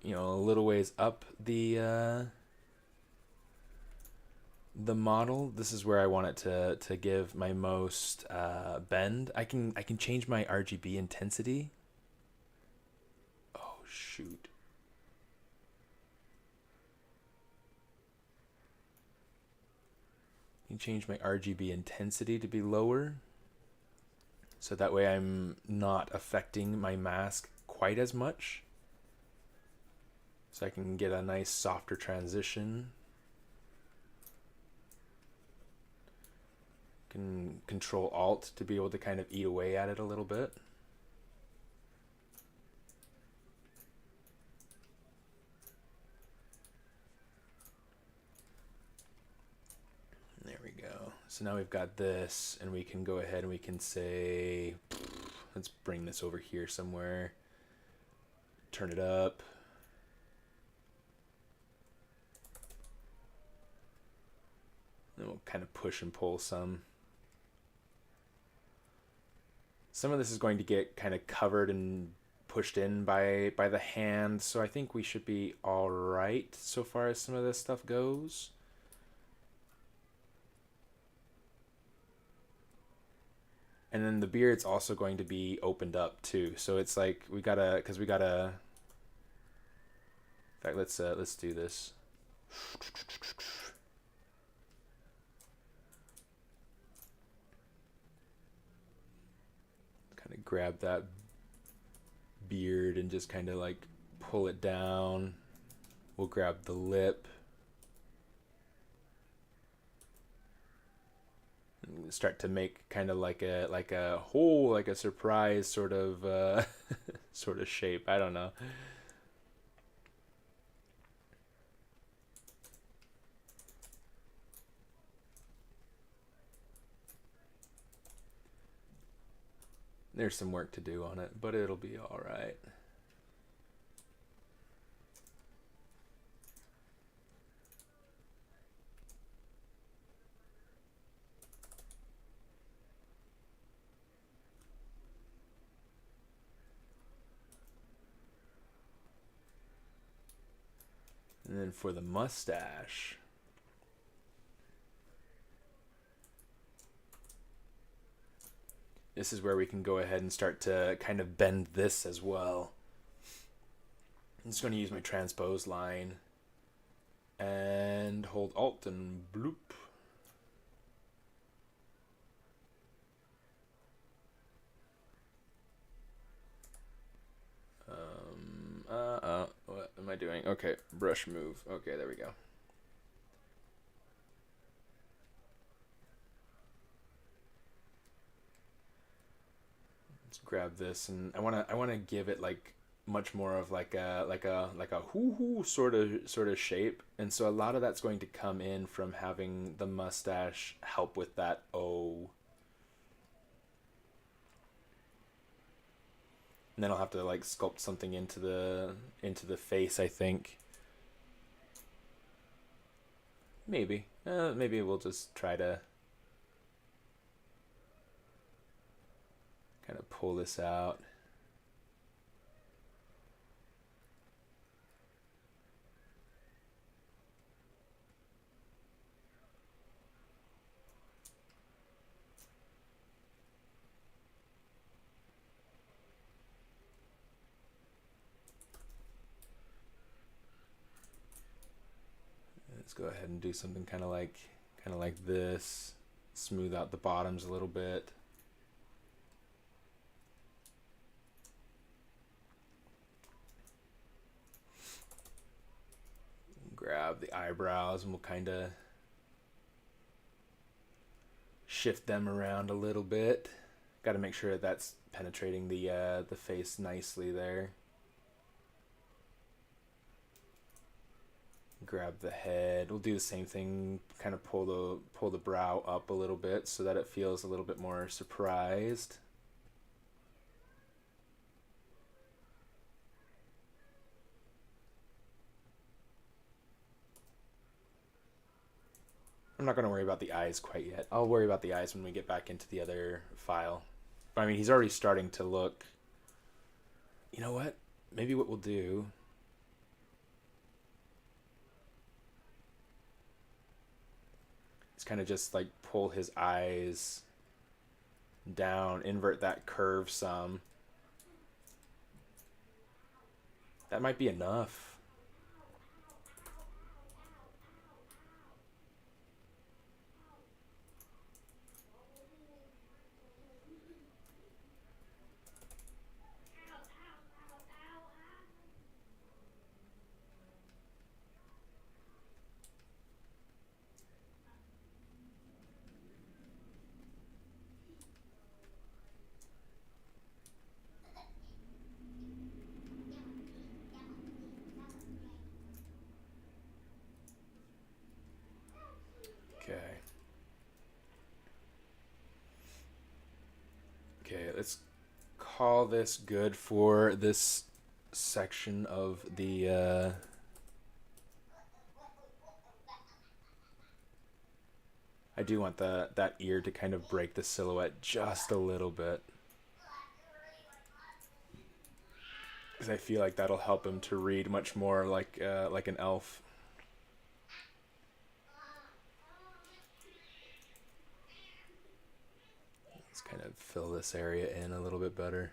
a little ways up the model. This is where I want it to give my most bend. I can change my RGB intensity. Oh shoot. You can change my RGB intensity to be lower, so that way I'm not affecting my mask quite as much, so I can get a nice softer transition. Can Control Alt to be able to kind of eat away at it a little bit. There we go. So now we've got this, and we can go ahead and we can say, let's bring this over here somewhere. Turn it up. Then we'll kind of push and pull some. Some of this is going to get kind of covered and pushed in by the hand, so I think we should be all right so far as some of this stuff goes. And then the beard's also going to be opened up too, so it's like we gotta. In fact, let's do this. Kind of grab that beard and just kind of like pull it down. We'll grab the lip. And start to make kind of like a whole, like a surprise sort of sort of shape. I don't know. There's some work to do on it, but it'll be all right. And then for the mustache, this is where we can go ahead and start to kind of bend this as well. I'm just going to use my transpose line and hold Alt and bloop. What am I doing? Okay, brush move. Okay, there we go. Let's grab this, and I wanna give it like much more of like a hoo hoo sort of shape, and so a lot of that's going to come in from having the mustache help with that O. And then I'll have to like sculpt something into the face, I think. Maybe we'll just try to kind of pull this out. Let's go ahead and do something kind of like this. Smooth out the bottoms a little bit. Grab the eyebrows and we'll kind of shift them around a little bit. Got to make sure that that's penetrating the face nicely there. Grab the head. We'll do the same thing, kind of pull the brow up a little bit so that it feels a little bit more surprised. I'm not going to worry about the eyes quite yet. I'll worry about the eyes when we get back into the other file. But I mean, he's already starting to look... You know what? Maybe what we'll do... is kind of just like pull his eyes down, invert that curve some. That might be enough. Okay, let's call this good for this section of the I do want that ear to kind of break the silhouette just a little bit, because I feel like that'll help him to read much more like an elf. Let's kind of fill this area in a little bit better.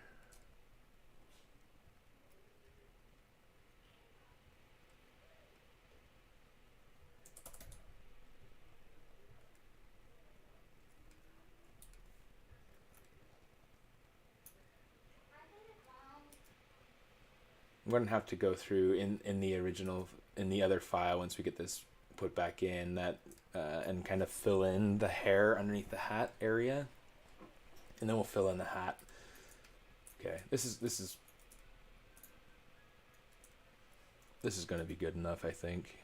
I'm going to have to go through in the original, in the other file, once we get this put back in, that and kind of fill in the hair underneath the hat area, and then we'll fill in the hat. Okay, this is going to be good enough, I think.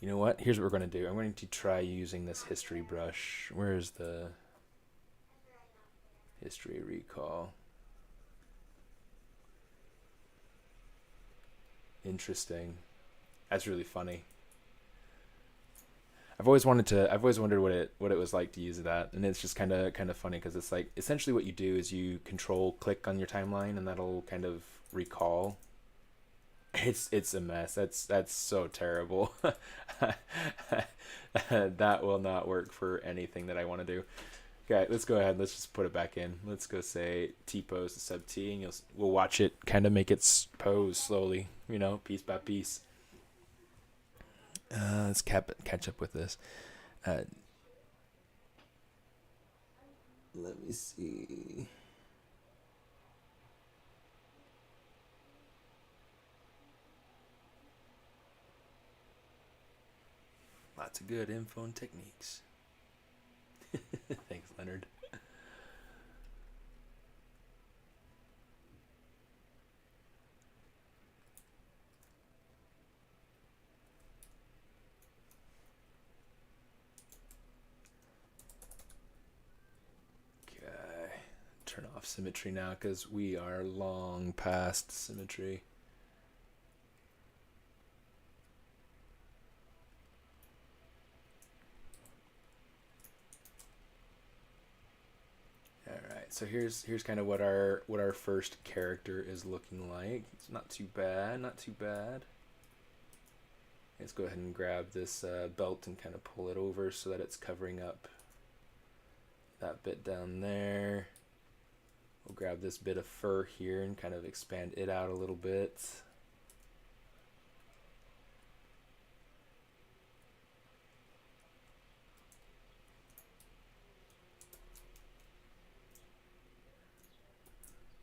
You know what? Here's what we're going to do. I'm going to try using this history brush. Where's the history recall? Interesting. That's really funny. I've always wondered what it was like to use that, and it's just kind of funny, because it's like essentially what you do is you control click on your timeline, and that'll kind of recall. It's a mess. That's so terrible. That will not work for anything that I want to do. Okay, let's go ahead. Let's just put it back in. Let's go say T pose to sub T, and we'll watch it kind of make its pose slowly, you know, piece by piece. Let's catch up with this. Let me see. Lots of good info and techniques. Thanks, Leonard. turn off symmetry now because we are long past symmetry. Alright, so here's kind of what our first character is looking like. It's not too bad, not too bad. Let's go ahead and grab this belt and kind of pull it over so that it's covering up that bit down there. We'll grab this bit of fur here and kind of expand it out a little bit.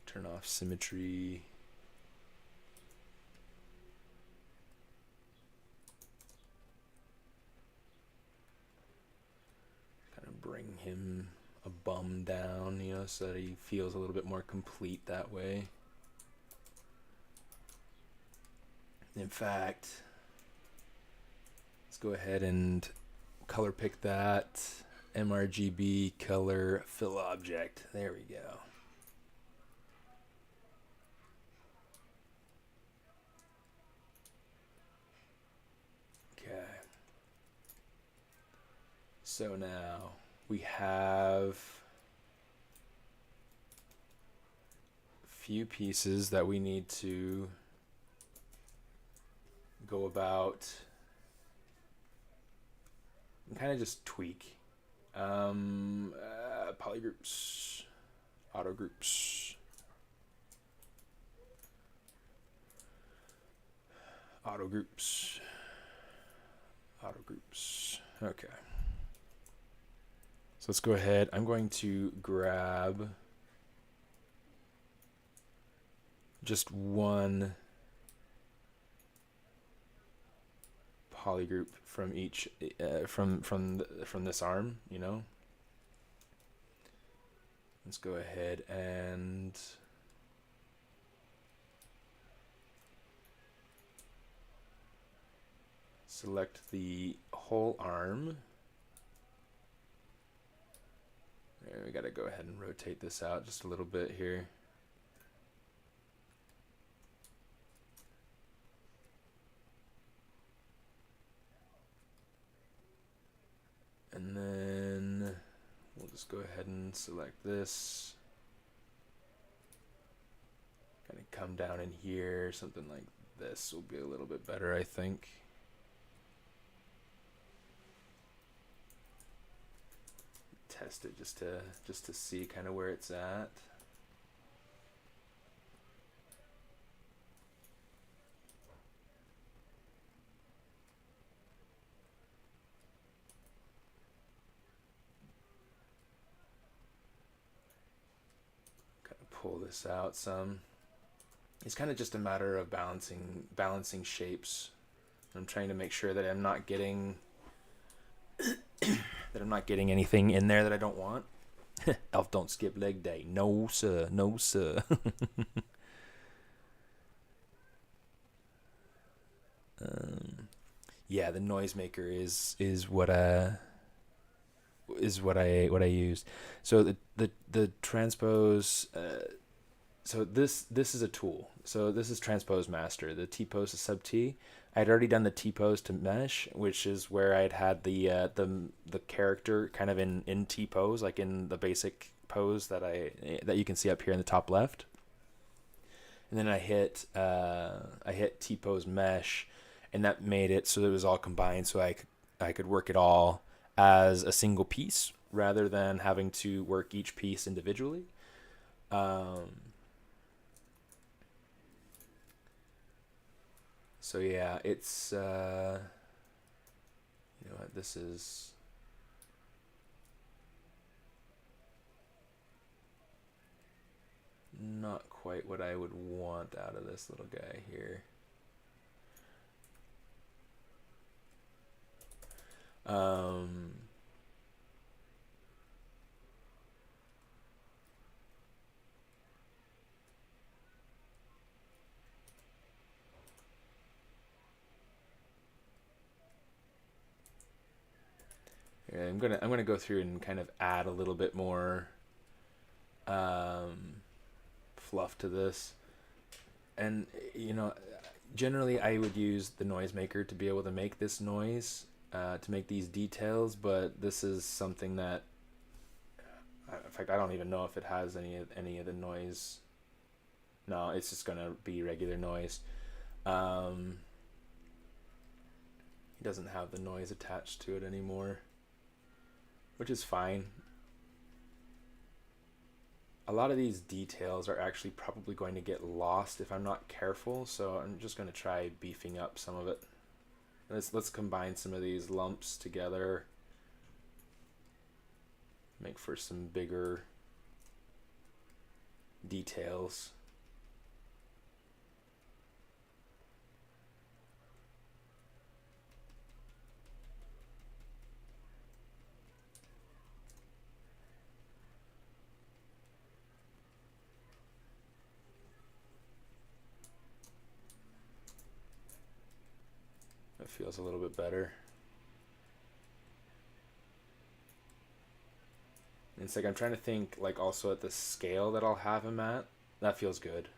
Turn off symmetry. Kind of bring him a bum down, you know, so that he feels a little bit more complete that way. In fact, let's go ahead and color pick that MRGB color fill object. There we go. Okay. So now we have a few pieces that we need to go about and kind of just tweak. Polygroups, auto groups, auto groups, auto groups. Okay. So let's go ahead. I'm going to grab just one polygroup from each from this arm, you know. Let's go ahead and select the whole arm. There, we got to go ahead and rotate this out just a little bit here. And then we'll just go ahead and select this. Kind of come down in here, something like this will be a little bit better, I think. Test it just to see kind of where it's at. Pull this out some. It's kind of just a matter of balancing shapes. I'm trying to make sure that I'm not getting anything in there that I don't want. Elf don't skip leg day. No sir, no sir. Yeah, the noisemaker is what I used. So the transpose. So this is a tool. So this is transpose master. The T-pose is sub T. I'd already done the T-pose to mesh, which is where I'd had the character kind of in T-pose, like in the basic pose that you can see up here in the top left. And then I hit T-pose mesh, and that made it so it was all combined, so I could work it all as a single piece rather than having to work each piece individually. So yeah, it's you know what, this is not quite what I would want out of this little guy here. I'm gonna go through and kind of add a little bit more fluff to this. And, you know, generally I would use the noisemaker to be able to make this noise, to make these details, but this is something that, in fact, I don't even know if it has any of the noise. No, it's just gonna be regular noise. It doesn't have the noise attached to it anymore, which is fine. A lot of these details are actually probably going to get lost if I'm not careful, so I'm just going to try beefing up some of it. Let's combine some of these lumps together, make for some bigger details. That feels a little bit better. It's like I'm trying to think like also at the scale that I'll have him at. That feels good.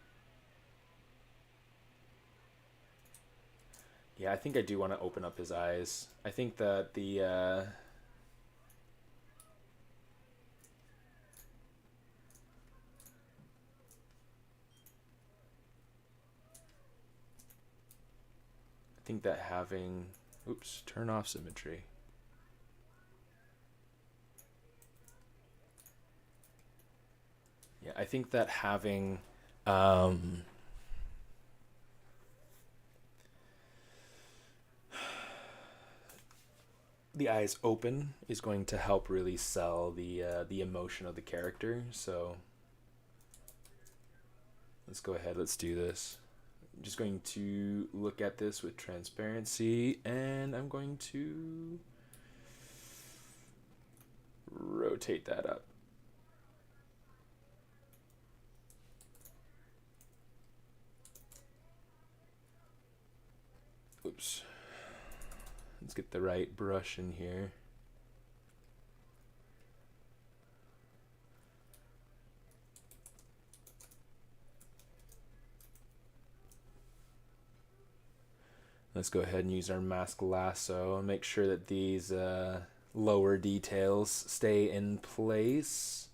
Yeah, I think I do want to open up his eyes. I think that the I think that having, oops, turn off symmetry. Yeah, I think that having the eyes open is going to help really sell the emotion of the character. So let's go ahead, let's do this. I'm just going to look at this with transparency, and I'm going to rotate that up. Oops. Let's get the right brush in here. Let's go ahead and use our mask lasso and make sure that these lower details stay in place.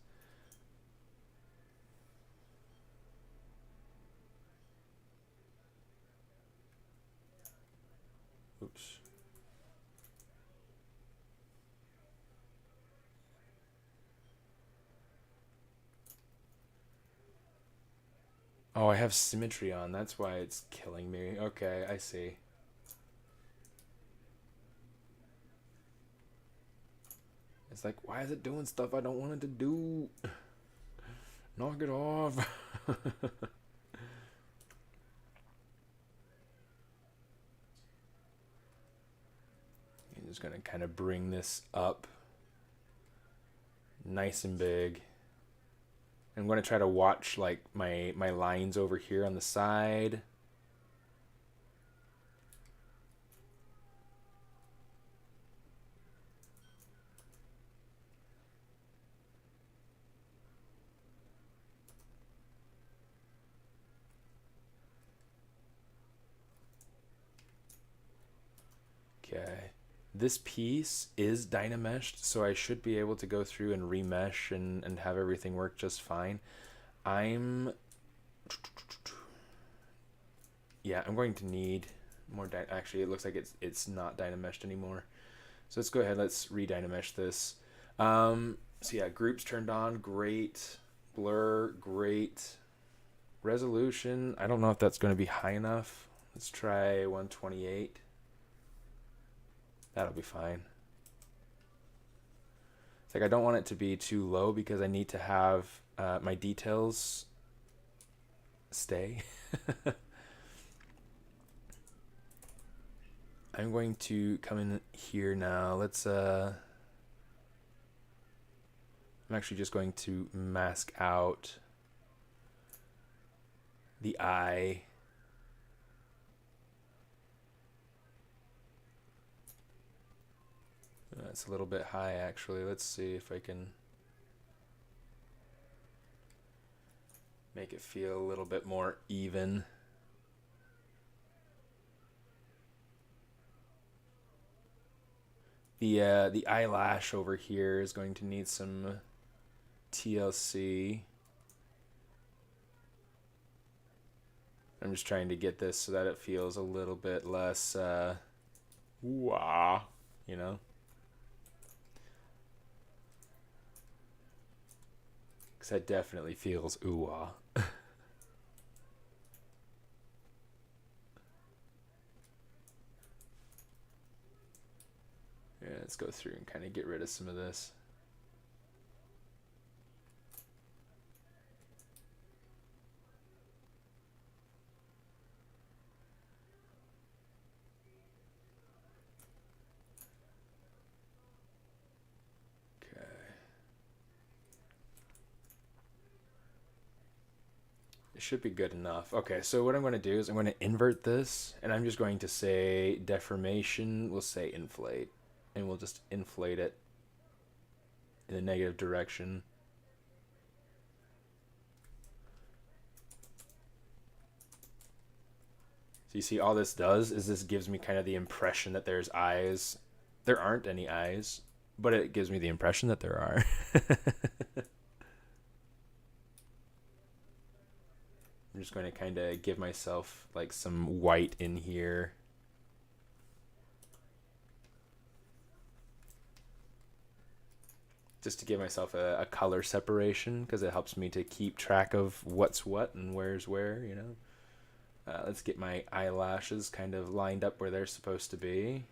Oops. Oh, I have symmetry on. That's why it's killing me. Okay, I see. It's like, why is it doing stuff I don't want it to do? Knock it off. I'm just gonna kind of bring this up nice and big. I'm going to try to watch like my lines over here on the side. Okay. This piece is Dynameshed, so I should be able to go through and remesh and have everything work just fine. I'm going to need more actually it looks like it's not Dynameshed anymore. So let's go ahead, let's re-Dynamesh this. So yeah, groups turned on, great. Blur, great. Resolution, I don't know if that's going to be high enough. Let's try 128. That'll be fine. It's like I don't want it to be too low because I need to have my details stay. I'm going to come in here now. Let's I'm actually just going to mask out the eye. That's a little bit high actually. Let's see if I can. make it feel a little bit more even. The eyelash over here is going to need some TLC. I'm just trying to get this so that it feels a little bit less wah, you know? Because that definitely feels ooh-wah. Yeah, let's go through and kind of get rid of some of this. Okay. It should be good enough. Okay, so what I'm going to do is I'm going to invert this, and I'm just going to say deformation, we'll say inflate. And we'll just inflate it in a negative direction. So you see all this does is this gives me kind of the impression that there's eyes. There aren't any eyes, but it gives me the impression that there are. I'm just going to kind of give myself like some white in here. Just to give myself a color separation, because it helps me to keep track of what's what and where's where, you know. Let's get my eyelashes kind of lined up where they're supposed to be.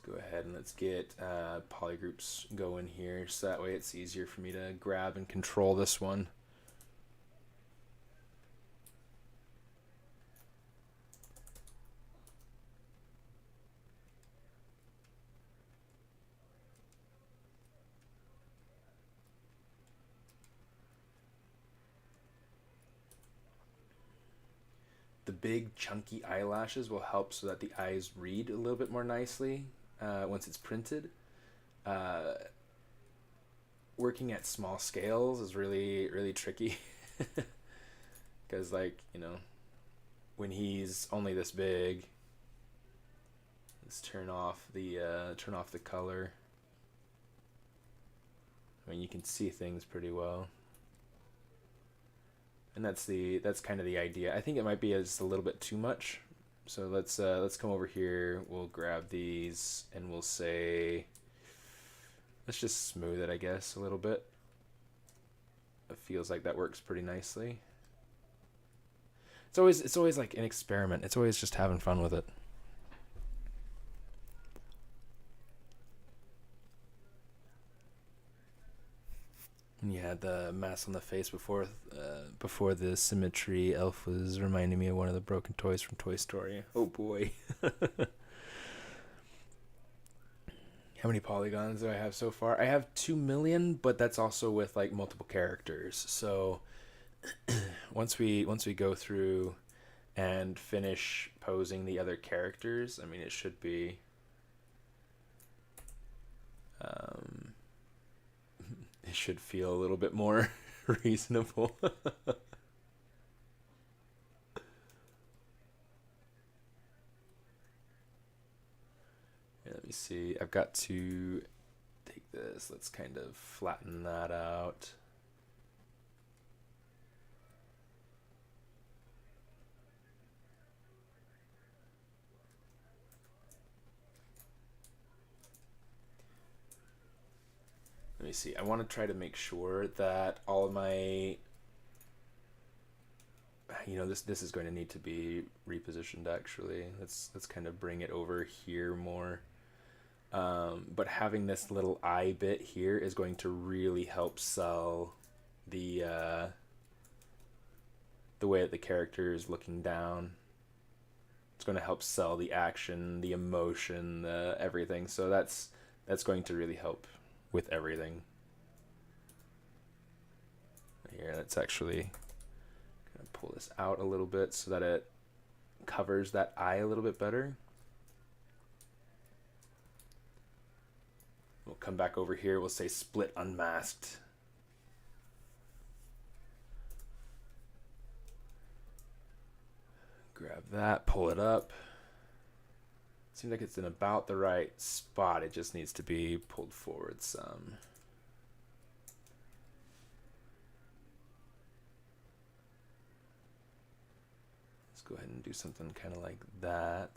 Go ahead and let's get polygroups going here, so that way it's easier for me to grab and control this one. The big chunky eyelashes will help so that the eyes read a little bit more nicely once it's printed. Working at small scales is really, really tricky. Because, like, you know, when he's only this big, let's turn off the color. I mean, you can see things pretty well. And that's kind of the idea. I think it might be just a little bit too much. So let's come over here. We'll grab these and we'll say, let's just smooth it, I guess, a little bit. It feels like that works pretty nicely. It's always like an experiment. It's always just having fun with it. And you had the mask on the face before the symmetry elf was reminding me of one of the broken toys from Toy Story. Oh boy. How many polygons do I have so far? I have 2 million, but that's also with like multiple characters. So once we go through and finish posing the other characters, I mean, it should be it should feel a little bit more reasonable. Let me see. I've got to take this. Let's kind of flatten that out. Let me see. I want to try to make sure that all of my, you know, this is going to need to be repositioned actually. Let's kind of bring it over here more. But having this little eye bit here is going to really help sell the way that the character is looking down. It's going to help sell the action, the emotion, everything. So that's going to really help with everything. Here, let's actually kind of pull this out a little bit so that it covers that eye a little bit better. We'll come back over here. We'll say split unmasked. Grab that, pull it up. Seems like it's in about the right spot. It just needs to be pulled forward some. Let's go ahead and do something kind of like that.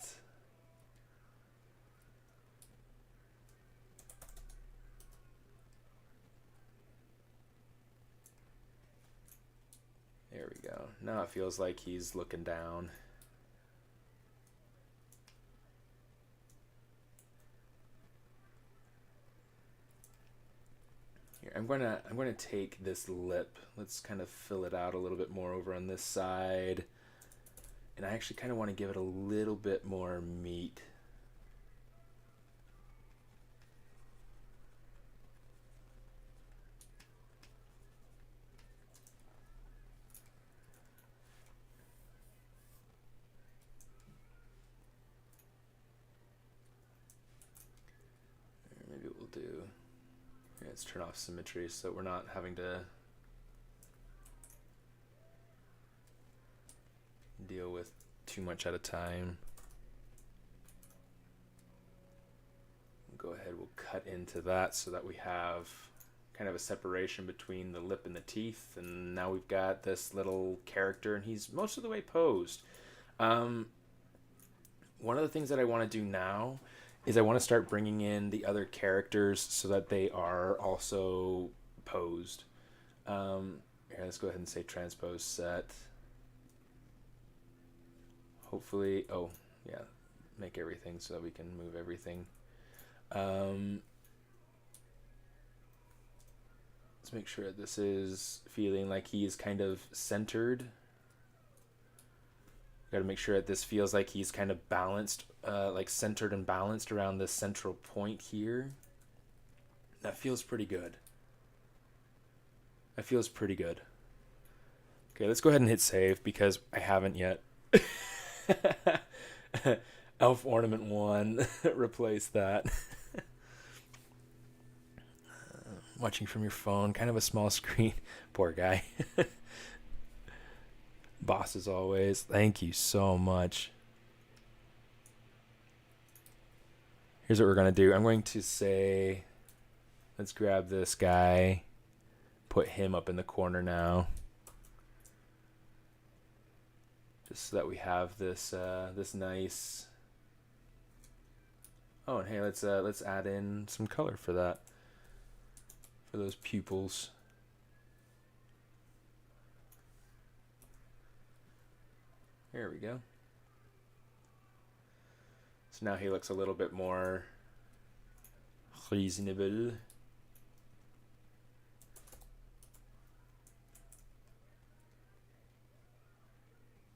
There we go. Now it feels like he's looking down. Here, I'm going to take this lip. Let's kind of fill it out a little bit more over on this side. And I actually kind of want to give it a little bit more meat. Maybe we'll do, let's turn off symmetry so we're not having to deal with too much at a time. We'll go ahead, we'll cut into that so that we have kind of a separation between the lip and the teeth, and now we've got this little character and he's most of the way posed. One of the things that I want to do now is I want to start bringing in the other characters so that they are also posed. Here, let's go ahead and say transpose set. Hopefully, oh yeah, make everything so that we can move everything. Let's make sure this is feeling like he is kind of centered. Got to make sure that this feels like he's kind of balanced, like centered and balanced around this central point here. That feels pretty good. That feels pretty good. Okay, let's go ahead and hit save because I haven't yet. Elf Ornament 1, replace that. Watching from your phone, kind of a small screen. Poor guy. Boss as always. Thank you so much. Here's what we're going to do. I'm going to say, let's grab this guy, put him up in the corner now. Just so that we have this this nice. Oh, and hey, let's add in some color for that. For those pupils. There we go. So now he looks a little bit more reasonable.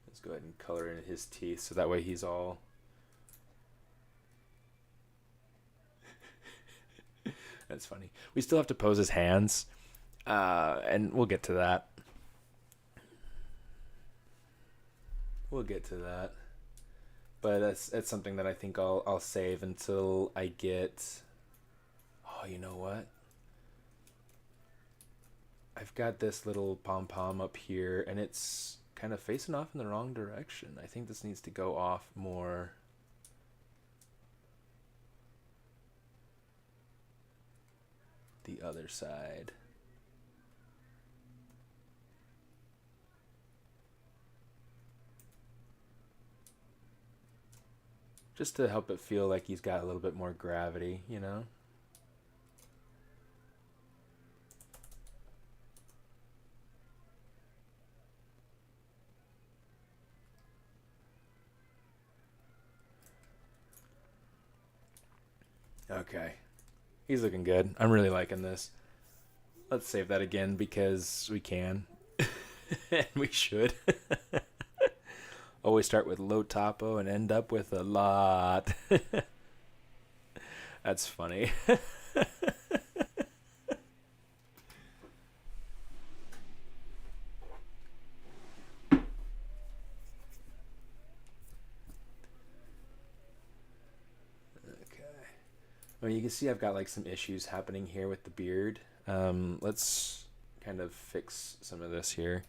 Let's go ahead and color in his teeth so that way he's all... That's funny. We still have to pose his hands, and we'll get to that. We'll get to that. But that's something that I think I'll save until I get... Oh, you know what? I've got this little pom-pom up here, and it's kind of facing off in the wrong direction. I think this needs to go off more... the other side. Just to help it feel like he's got a little bit more gravity, you know? Okay. He's looking good. I'm really liking this. Let's save that again because we can. And we should. Always start with low topo and end up with a lot. That's funny. Okay. Well, you can see I've got like some issues happening here with the beard. Let's kind of fix some of this here.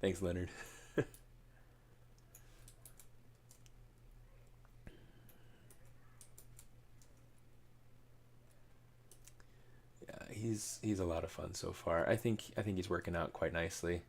Thanks, Leonard. Yeah, he's a lot of fun so far. I think he's working out quite nicely.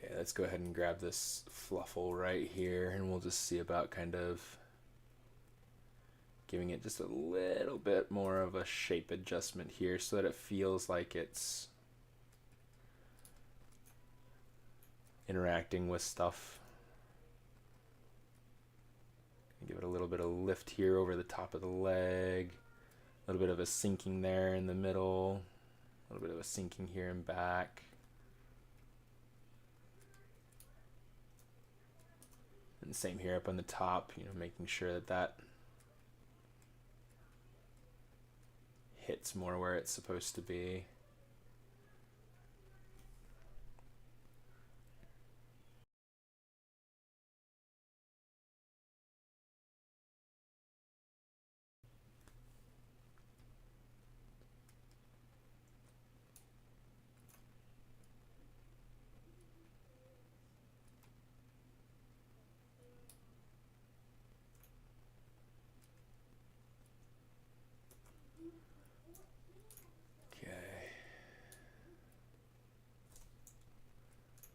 Okay, let's go ahead and grab this fluffle right here, and we'll just see about kind of giving it just a little bit more of a shape adjustment here so that it feels like it's interacting with stuff. Give it a little bit of lift here over the top of the leg, a little bit of a sinking there in the middle, a little bit of a sinking here and back. And same here up on the top, you know, making sure that that hits more where it's supposed to be.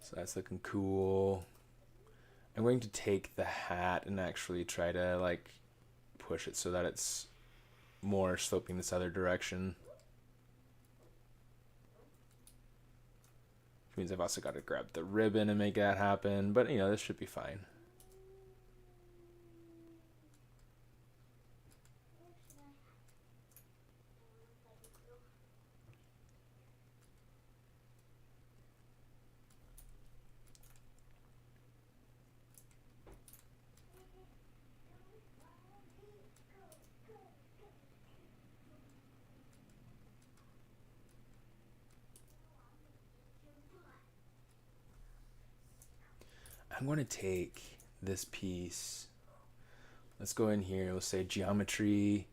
So that's looking cool. I'm going to take the hat and actually try to like push it so that it's more sloping this other direction. Which means I've also got to grab the ribbon and make that happen, but you know, this should be fine. I'm going to take this piece. Let's go in here. We'll say geometry,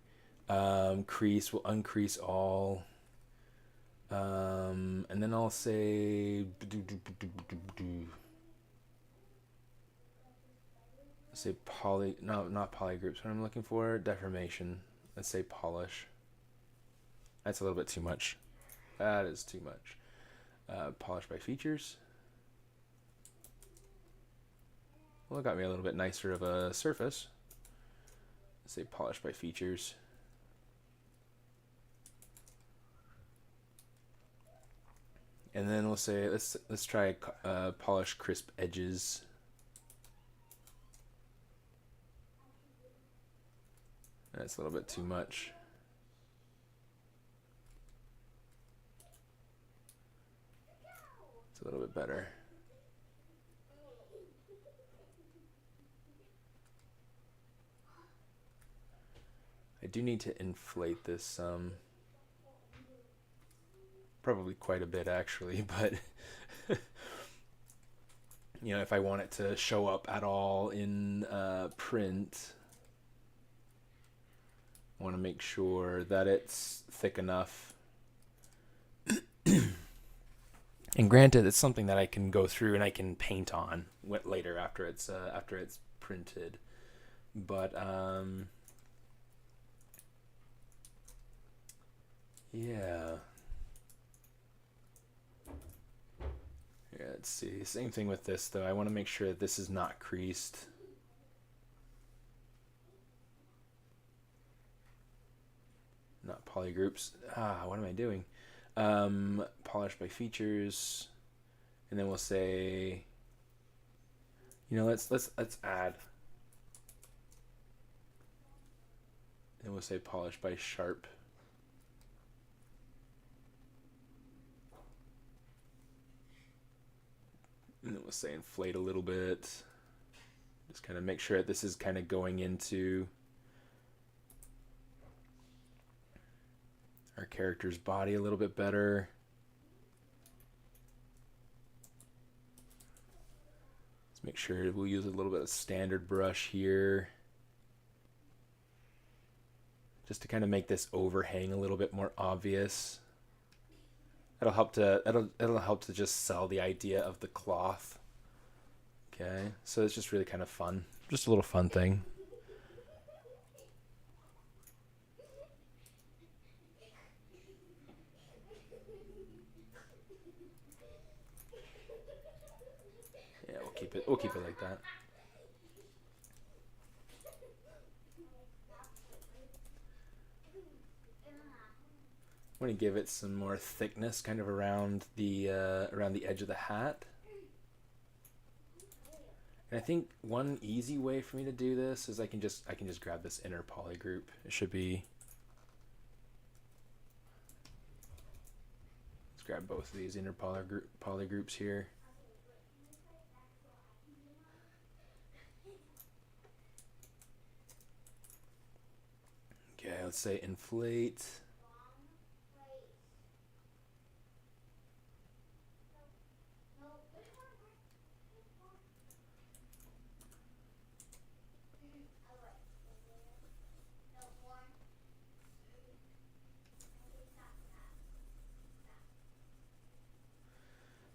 crease. We'll uncrease all. And then I'll say poly. No, not polygroups. What I'm looking for, deformation. Let's say polish. That's a little bit too much. That is too much. Polish by features. Well, it got me a little bit nicer of a surface. Let's say polish by features. And then we'll say let's try polish crisp edges. That's a little bit too much. a little bit better. I do need to inflate this probably quite a bit actually, but you know, if I want it to show up at all in print, I want to make sure that it's thick enough. And granted, it's something that I can go through and I can paint on later after it's printed, but yeah. Yeah, let's see. Same thing with this though. I want to make sure that this is not creased. Not polygroups. What am I doing? Polish by features, and then we'll say, you know, let's add, and we'll say polish by sharp. And then we'll say inflate a little bit. Just kind of make sure that this is kind of going into our character's body a little bit better. Let's make sure we'll use a little bit of standard brush here, just to kind of make this overhang a little bit more obvious. That'll help to just sell the idea of the cloth. Okay, so it's just really kind of fun, just a little fun thing. Yeah, we'll keep it like that. I'm going to give it some more thickness kind of around the edge of the hat. And I think one easy way for me to do this is I can just grab this inner poly group. It should be, let's grab both of these inner poly groups here. Okay, let's say inflate.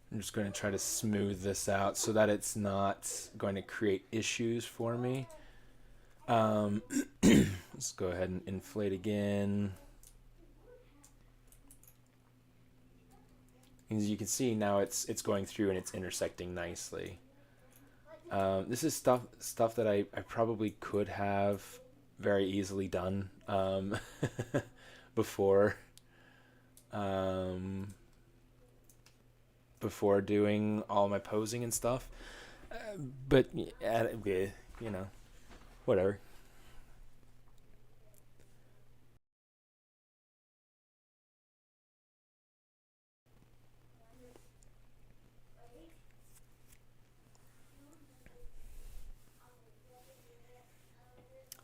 I'm just going to try to smooth this out so that it's not going to create issues for me. Let's go ahead and inflate again. As you can see now, it's going through and it's intersecting nicely. This is stuff that I probably could have very easily done before doing all my posing and stuff, but you know, whatever.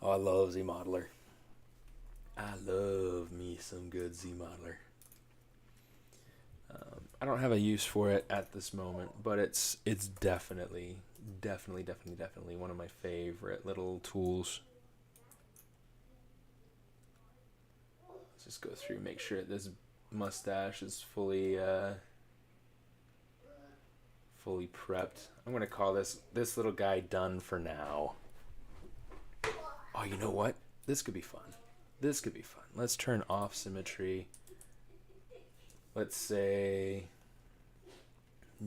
Oh, I love ZModeler. I love me some good ZModeler. I don't have a use for it at this moment, but it's definitely one of my favorite little tools. Let's just go through, make sure this mustache is fully prepped. I'm gonna call this little guy done for now. Oh, you know what? This could be fun. This could be fun. Let's turn off symmetry. Let's say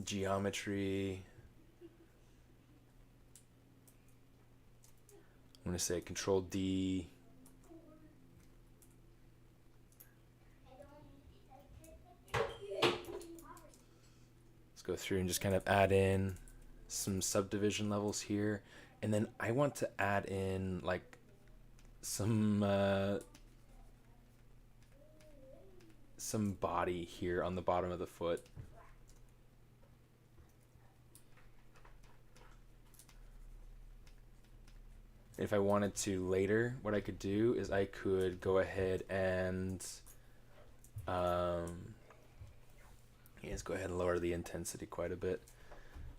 geometry. I'm going to say Control D. Let's go through and just kind of add in some subdivision levels here. And then I want to add in like some body here on the bottom of the foot. If I wanted to later, what I could do is I could go ahead and let's go ahead and lower the intensity quite a bit.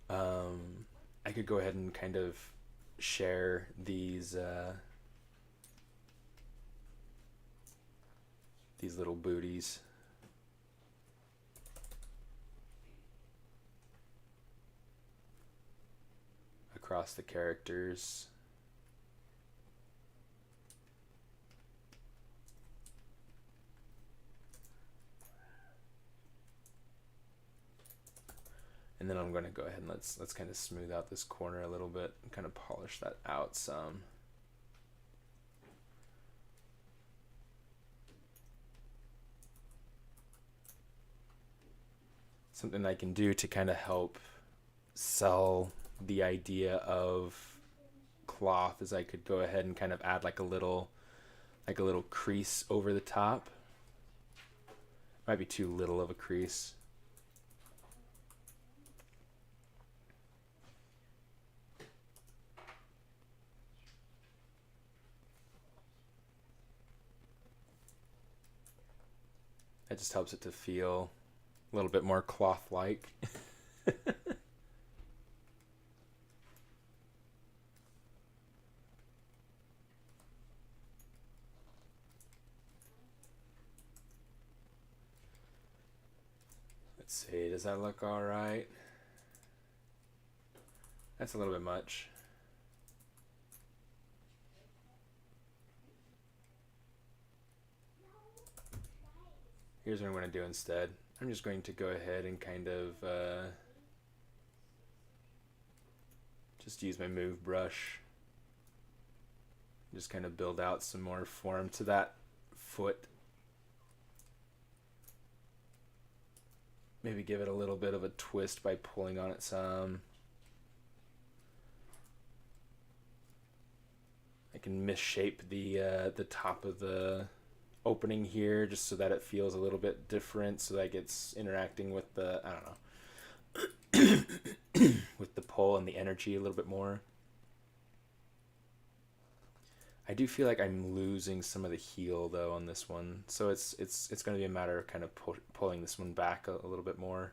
I could go ahead and kind of share these little booties. Across the characters. And then I'm going to go ahead and let's kind of smooth out this corner a little bit and kind of polish that out some. Something I can do to kind of help sell the idea of cloth is I could go ahead and kind of add like a little crease over the top. Might be too little of a crease. That just helps it to feel a little bit more cloth-like. Let's see, does that look all right? That's a little bit much. Here's what I'm going to do instead. I'm just going to go ahead and kind of just use my move brush. Just kind of build out some more form to that foot. Maybe give it a little bit of a twist by pulling on it some. I can misshape the top of the opening here just so that it feels a little bit different, so that it's interacting with the, I don't know, with the pull and the energy a little bit more. I do feel like I'm losing some of the heel though on this one, so it's going to be a matter of kind of pulling this one back a little bit more.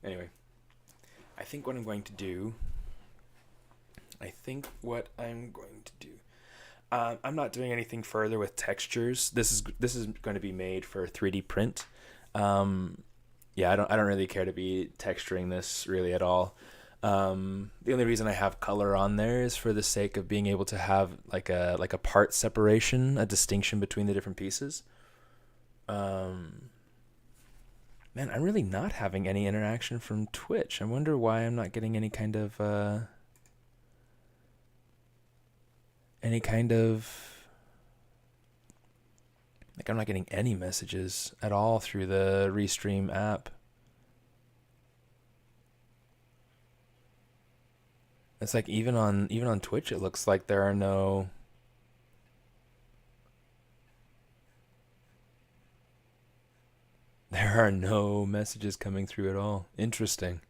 Anyway, I think what I'm going to do, I'm not doing anything further with textures. This is going to be made for 3D print. Yeah, I don't really care to be texturing this really at all. The only reason I have color on there is for the sake of being able to have like a part separation, a distinction between the different pieces. Man, I'm really not having any interaction from Twitch. I wonder why I'm not getting any kind of like I'm not getting any messages at all through the Restream app. It's like even on Twitch it looks like there are no messages coming through at all. Interesting.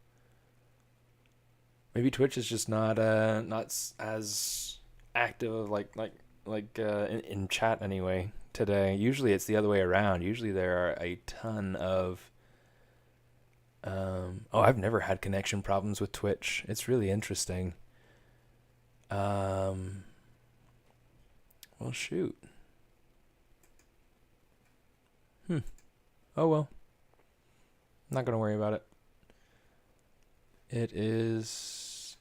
Maybe Twitch is just not as active in chat anyway today. Usually it's the other way around. Usually there are a ton of I've never had connection problems with Twitch. It's really interesting. Well, shoot. Oh well. I'm not gonna worry about it. It is,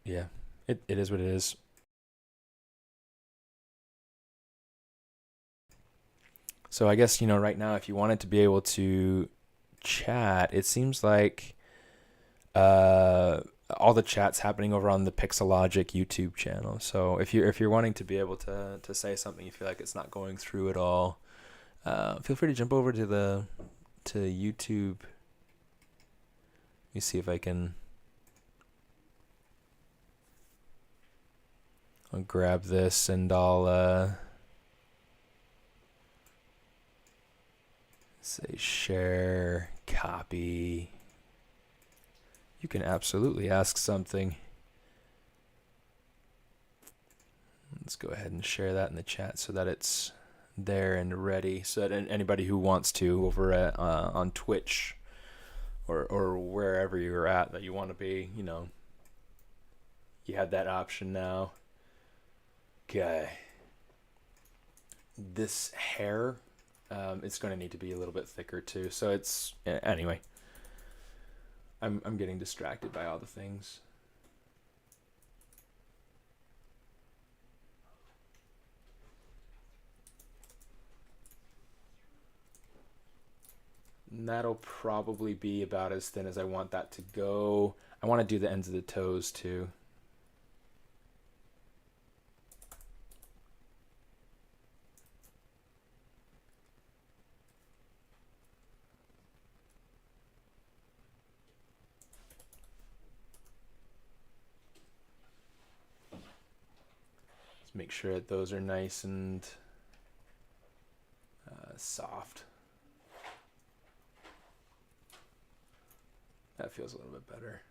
yeah, it is what it is. So I guess, right now, if you wanted to be able to chat, it seems like all the chat's happening over on the Pixelogic YouTube channel. So if you're wanting to be able to say something, you feel like it's not going through at all, feel free to jump over to YouTube. Let me see if I'll grab this and I'll Say share, copy. You can absolutely ask something. Let's go ahead and share that in the chat so that it's there and ready, so that anybody who wants to over at on Twitch or wherever you're at that you want to be, you know, you have that option now. Okay. This hair, it's going to need to be a little bit thicker too. So it's, anyway, I'm getting distracted by all the things. And that'll probably be about as thin as I want that to go. I want to do the ends of the toes too. Let's make sure that those are nice and soft. That feels a little bit better.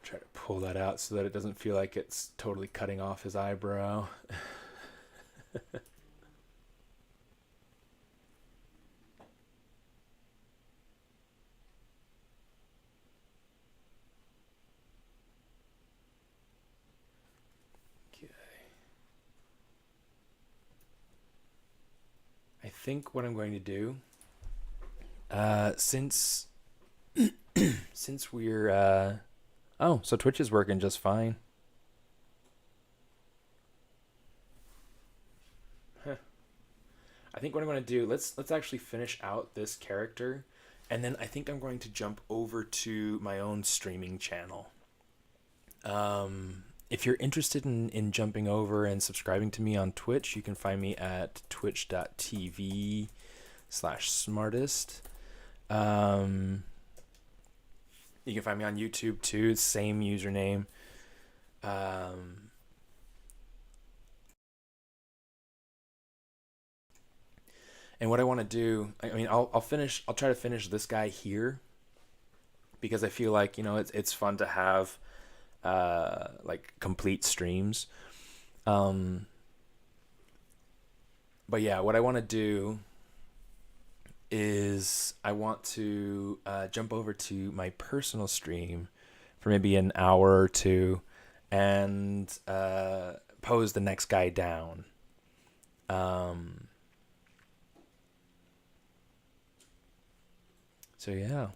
Try to pull that out so that it doesn't feel like it's totally cutting off his eyebrow. I think what I'm going to do, since we're oh, so Twitch is working just fine. Huh. I think what I'm going to do, let's actually finish out this character, and then I think I'm going to jump over to my own streaming channel. If you're interested in jumping over and subscribing to me on Twitch, you can find me at twitch.tv/smartist. You can find me on YouTube too, same username. And what I want to do, I mean, I'll try to finish this guy here, because I feel like, you know, it's fun to have like complete streams. But yeah, what I want to do is I want to jump over to my personal stream for maybe an hour or two and pose the next guy down. So yeah,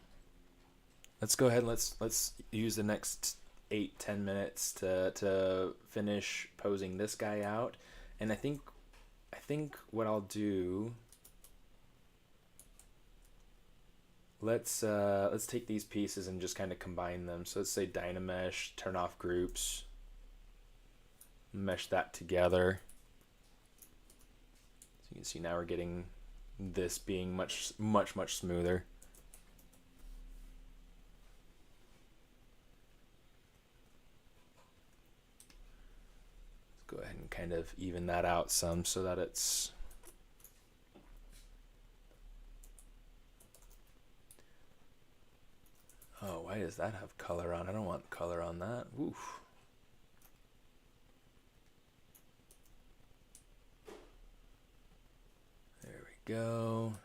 let's go ahead and let's use the next 8-10 minutes to finish posing this guy out. And I think what I'll do, let's take these pieces and just kind of combine them. So let's say Dynamesh, turn off groups, mesh that together. So you can see now we're getting this being much smoother. Go ahead and kind of even that out some so that it's oh, why does that have color on? I don't want color on that. Oof. There we go.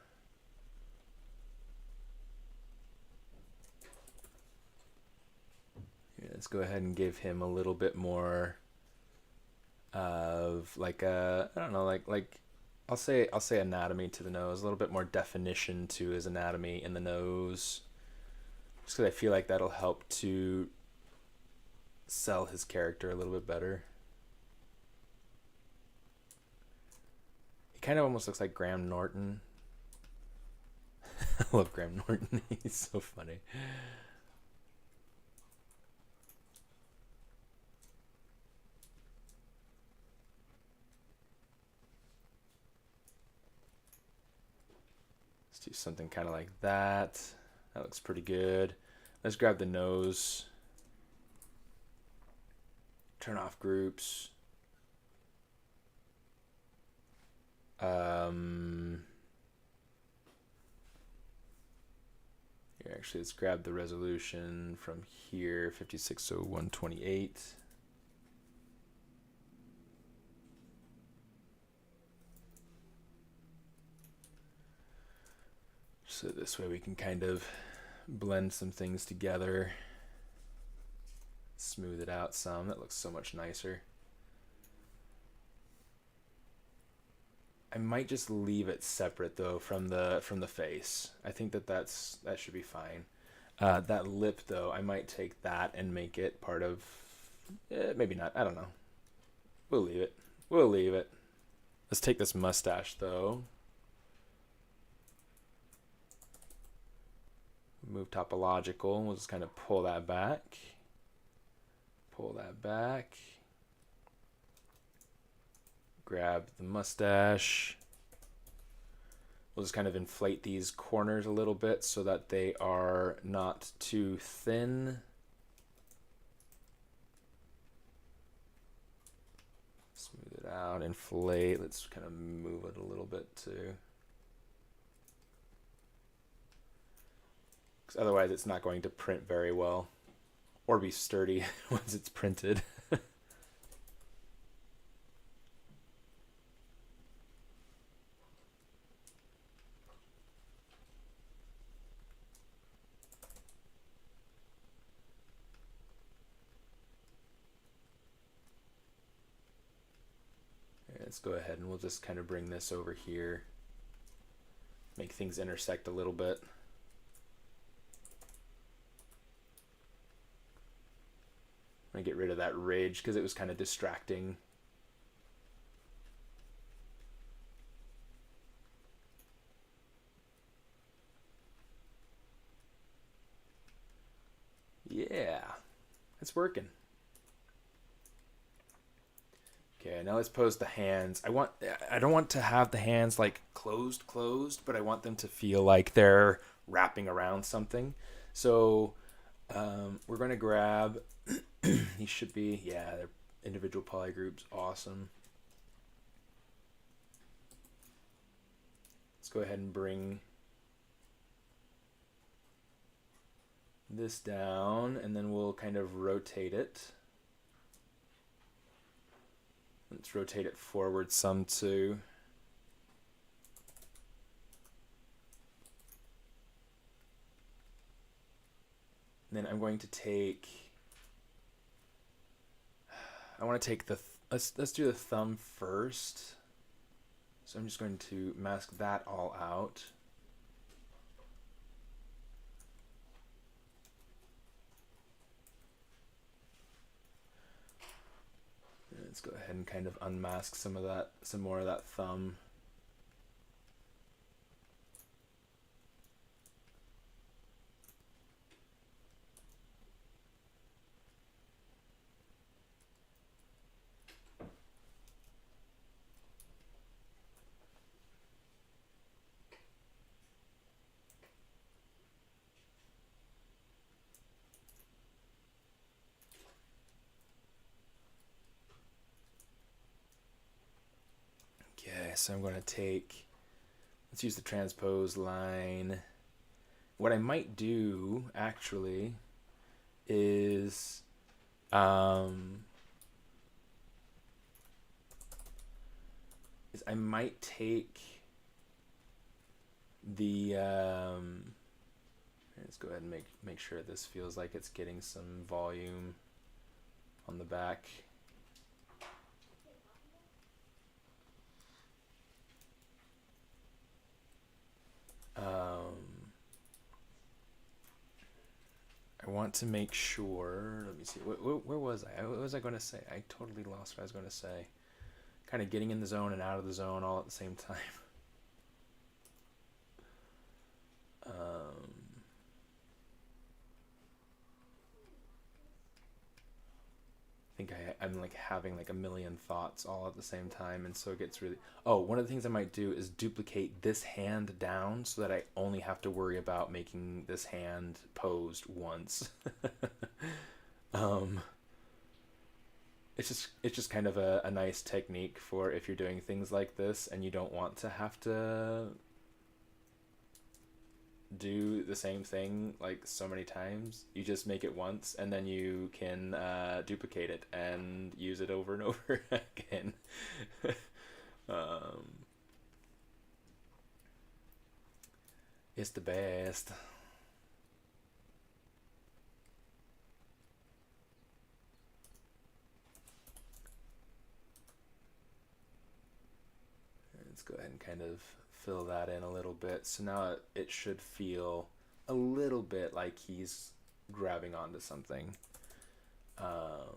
Here, let's go ahead and give him a little bit more of like a, I don't know, like I'll say anatomy to the nose, a little bit more definition to his anatomy in the nose, just because I feel like that'll help to sell his character a little bit better. He kind of almost looks like Graham Norton. I love Graham Norton. He's so funny. do something kind of like that. That looks pretty good. Let's grab the nose. Turn off groups. Here, actually, let's grab the resolution from here, 560128. So this way we can kind of blend some things together, smooth it out some. That looks so much nicer. I might just leave it separate though from the face. I think that should be fine. That lip though, I might take that and make it part of. Maybe not. I don't know. We'll leave it. We'll leave it. Let's take this mustache though. Move topological. We'll just kind of pull that back. Pull that back. Grab the mustache. We'll just kind of inflate these corners a little bit so that they are not too thin. Smooth it out, inflate. Let's kind of move it a little bit too. Because otherwise it's not going to print very well or be sturdy once it's printed. Let's go ahead and we'll just kind of bring this over here, make things intersect a little bit. I'm gonna get rid of that ridge because it was kind of distracting. Yeah, it's working. Okay, now let's pose the hands. I don't want to have the hands like closed, but I want them to feel like they're wrapping around something. So we're going to grab, these should be, yeah, they're individual polygroups, awesome. Let's go ahead and bring this down and then we'll kind of rotate it. Let's rotate it forward some too. And then I'm going to take, I want to take the, let's do the thumb first. So I'm just going to mask that all out. Let's go ahead and kind of unmask some more of that thumb. So I'm going to take, let's use the transpose line. What I might do actually is I might take the let's go ahead and make sure this feels like it's getting some volume on the back. I want to make sure, let me see, where was I? What was I going to say? I totally lost what I was going to say. Kind of getting in the zone and out of the zone all at the same time. I think I'm like having like a million thoughts all at the same time, and so it gets really. Oh, one of the things I might do is duplicate this hand down so that I only have to worry about making this hand posed once. um, it's just kind of a nice technique for if you're doing things like this and you don't want to have to do the same thing like so many times. You just make it once and then you can duplicate it and use it over and over again. um, it's the best. Let's go ahead and kind of fill that in a little bit. So now it should feel a little bit like he's grabbing onto something. And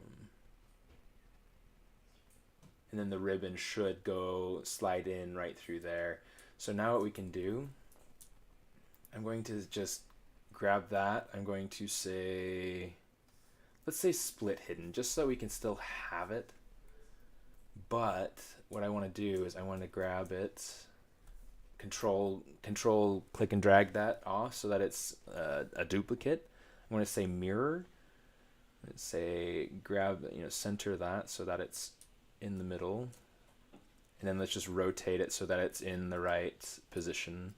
then the ribbon should go slide in right through there. So now what we can do, I'm going to just grab that. I'm going to say, let's say split hidden, just so we can still have it. But what I want to do is I want to grab it, control click and drag that off so that it's a duplicate. I'm going to say mirror. Let's say grab, center that so that it's in the middle. And then let's just rotate it so that it's in the right position.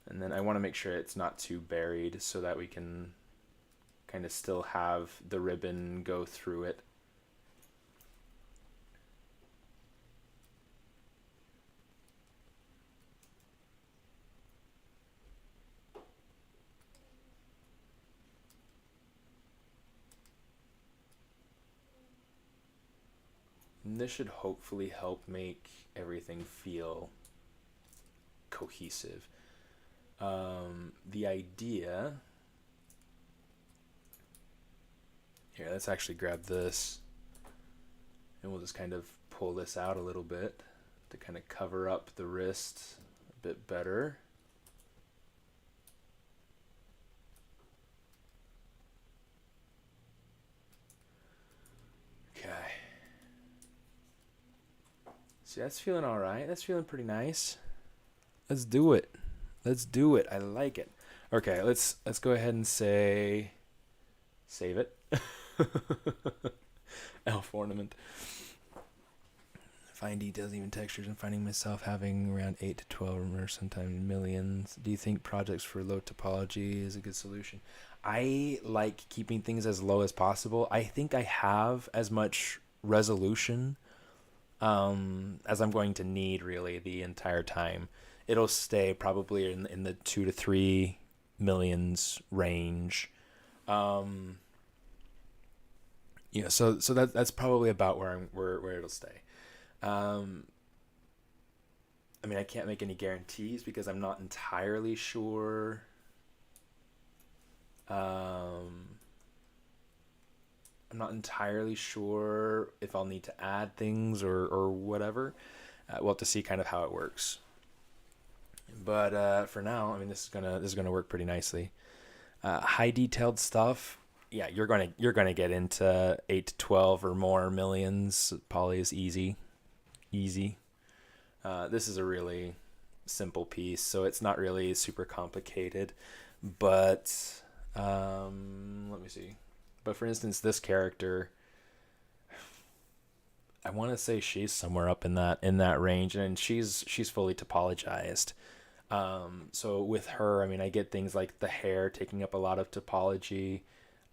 And then I want to make sure it's not too buried so that we can kind of still have the ribbon go through it. And this should hopefully help make everything feel cohesive. The idea here, let's actually grab this and we'll just kind of pull this out a little bit to kind of cover up the wrist a bit better. Okay. See, that's feeling all right. That's feeling pretty nice. Let's do it. Let's do it. I like it. Okay, let's go ahead and say save it. Elf ornament. Find details, even textures, and finding myself having around 8 to 12 or sometimes millions. Do you think projects for low topology is a good solution? I like keeping things as low as possible. I think I have as much resolution as I'm going to need really the entire time. It'll stay probably in the 2 to 3 millions range. So that's probably about where it'll stay. I mean, I can't make any guarantees because I'm not entirely sure. I'm not entirely sure if I'll need to add things or whatever. We'll have to see kind of how it works. But for now, I mean, this is gonna work pretty nicely. High detailed stuff. Yeah, you're gonna get into 8 to 12 or more millions. Poly is easy. This is a really simple piece, so it's not really super complicated. But let me see. But for instance, this character, I want to say she's somewhere up in that range, and she's fully topologized. So with her, I mean, I get things like the hair taking up a lot of topology.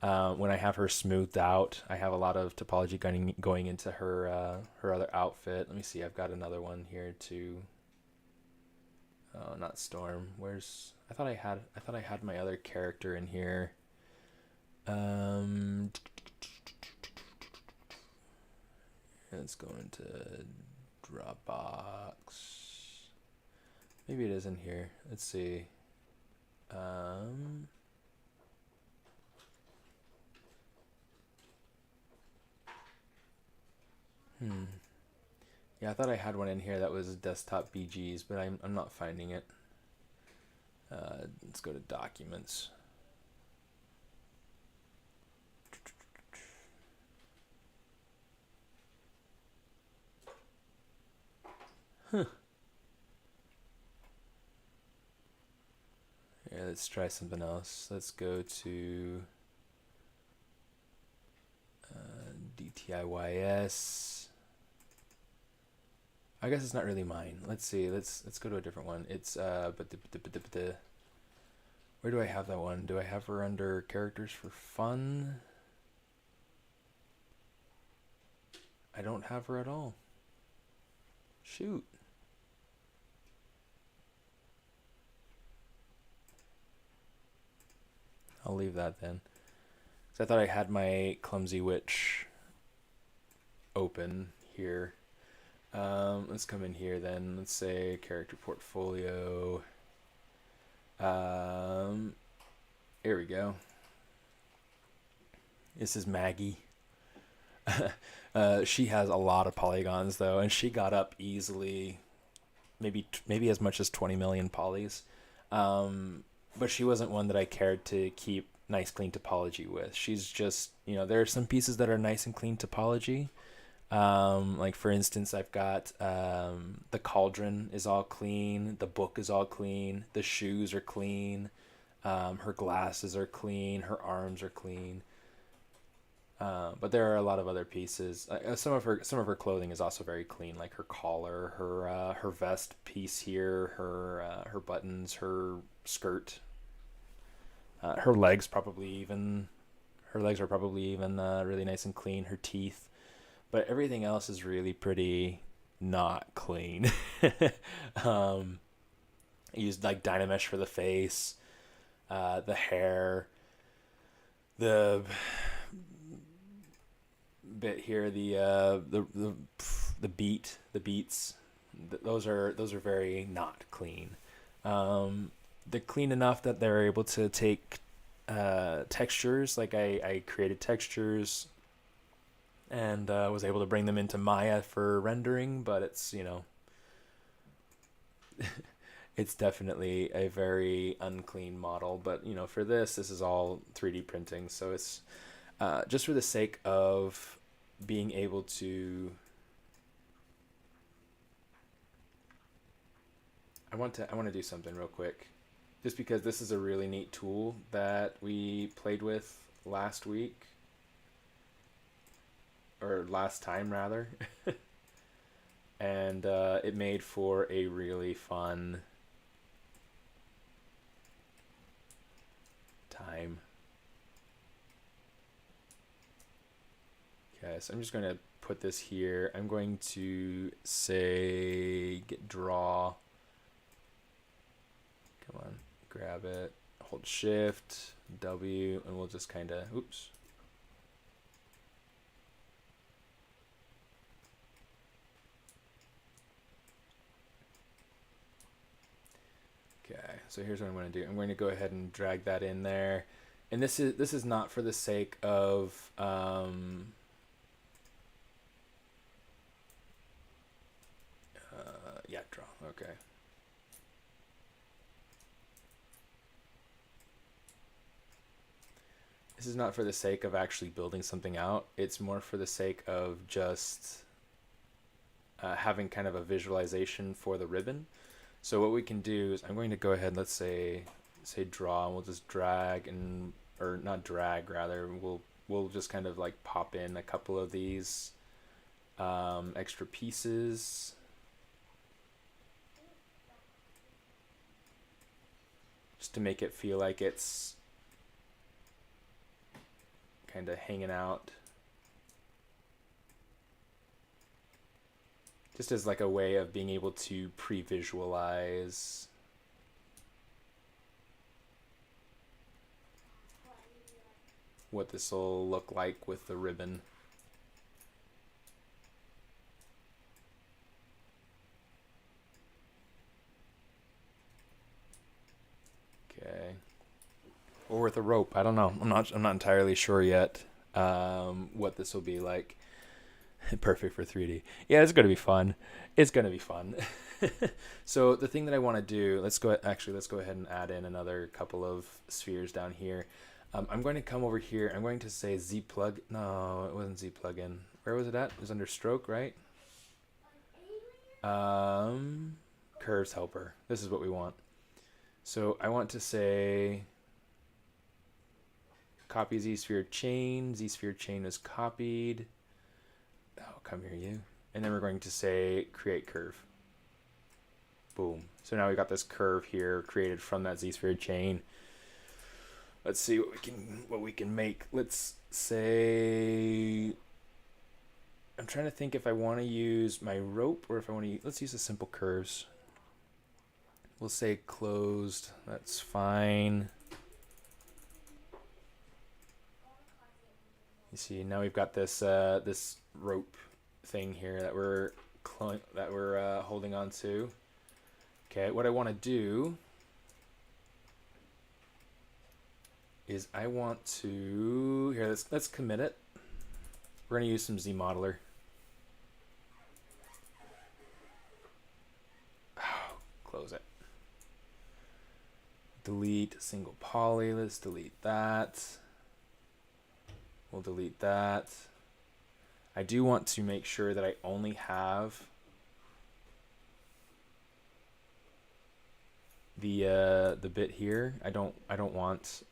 When I have her smoothed out, I have a lot of topology going into her other outfit. Let me see. I've got another one here too. Oh, not Storm. Where's? I thought I had my other character in here. Let's go into Dropbox. Maybe it is in here. Let's see. Yeah, I thought I had one in here that was desktop BGs, but I'm not finding it. Let's go to documents. Yeah, let's try something else. Let's go to DTIYS. I guess it's not really mine. Let's see. Let's go to a different one. It's where do I have that one? Do I have her under characters for fun? I don't have her at all. Shoot. I'll leave that then. So I thought I had my Clumsy Witch open here. Let's come in here then. Let's say character portfolio. Here we go. This is Maggie. She has a lot of polygons though, and she got up easily, maybe as much as 20 million polys. But she wasn't one that I cared to keep nice clean topology with. She's just, you know, there are some pieces that are nice and clean topology. Like for instance, I've got the cauldron is all clean, the book is all clean, the shoes are clean, her glasses are clean, her arms are clean. But there are a lot of other pieces. Some of her clothing is also very clean, like her collar, her vest piece here, her buttons, her skirt. Her legs probably even. Her legs are probably even really nice and clean. Her teeth, but everything else is really pretty not clean. I used like Dynamesh for the face, the hair, the bit here, the beats. Those are very not clean. They're clean enough that they're able to take textures. Like I created textures and was able to bring them into Maya for rendering, but it's, you know, it's definitely a very unclean model. But, you know, for this is all 3D printing, so it's just for the sake of being able to. I want to do something real quick, just because this is a really neat tool that we played with last week, or last time rather. And it made for a really fun time. Okay, so I'm just going to put this here. I'm going to say get draw. Come on, grab it, hold shift, W, and we'll just kind of, oops. Okay, so here's what I'm going to do. I'm going to go ahead and drag that in there. And this is not for the sake of yeah, draw. Okay. This is not for the sake of actually building something out. It's more for the sake of just having kind of a visualization for the ribbon. So what we can do is I'm going to go ahead, let's say draw, and we'll just drag and, or not drag rather, we'll just kind of like pop in a couple of these extra pieces. Just to make it feel like it's kind of hanging out. Just as like a way of being able to pre-visualize what this will look like with the ribbon. Okay. Or with a rope. I don't know. I'm not entirely sure yet what this will be like. Perfect for 3D. Yeah, it's going to be fun. It's going to be fun. So the thing that I want to do, let's go ahead and add in another couple of spheres down here. I'm going to come over here. I'm going to say Z plug. No, it wasn't Z plugin. Where was it at? It was under stroke, right? Curves helper. This is what we want. So I want to say copy Z-sphere chain. Z-sphere chain is copied. Oh, come here, you. And then we're going to say create curve. Boom. So now we got this curve here created from that Z-sphere chain. Let's see what we can make. Let's say, I'm trying to think if I want to use my rope or if I want to let's use the simple curves. We'll say closed. That's fine. You see, now we've got this this rope thing here that we're holding on to. Okay, what I want to do is I want to here. Let's commit it. We're gonna use some ZModeler. Oh, close it. Delete single poly. Let's delete that. We'll delete that. I do want to make sure that I only have the bit here. I don't want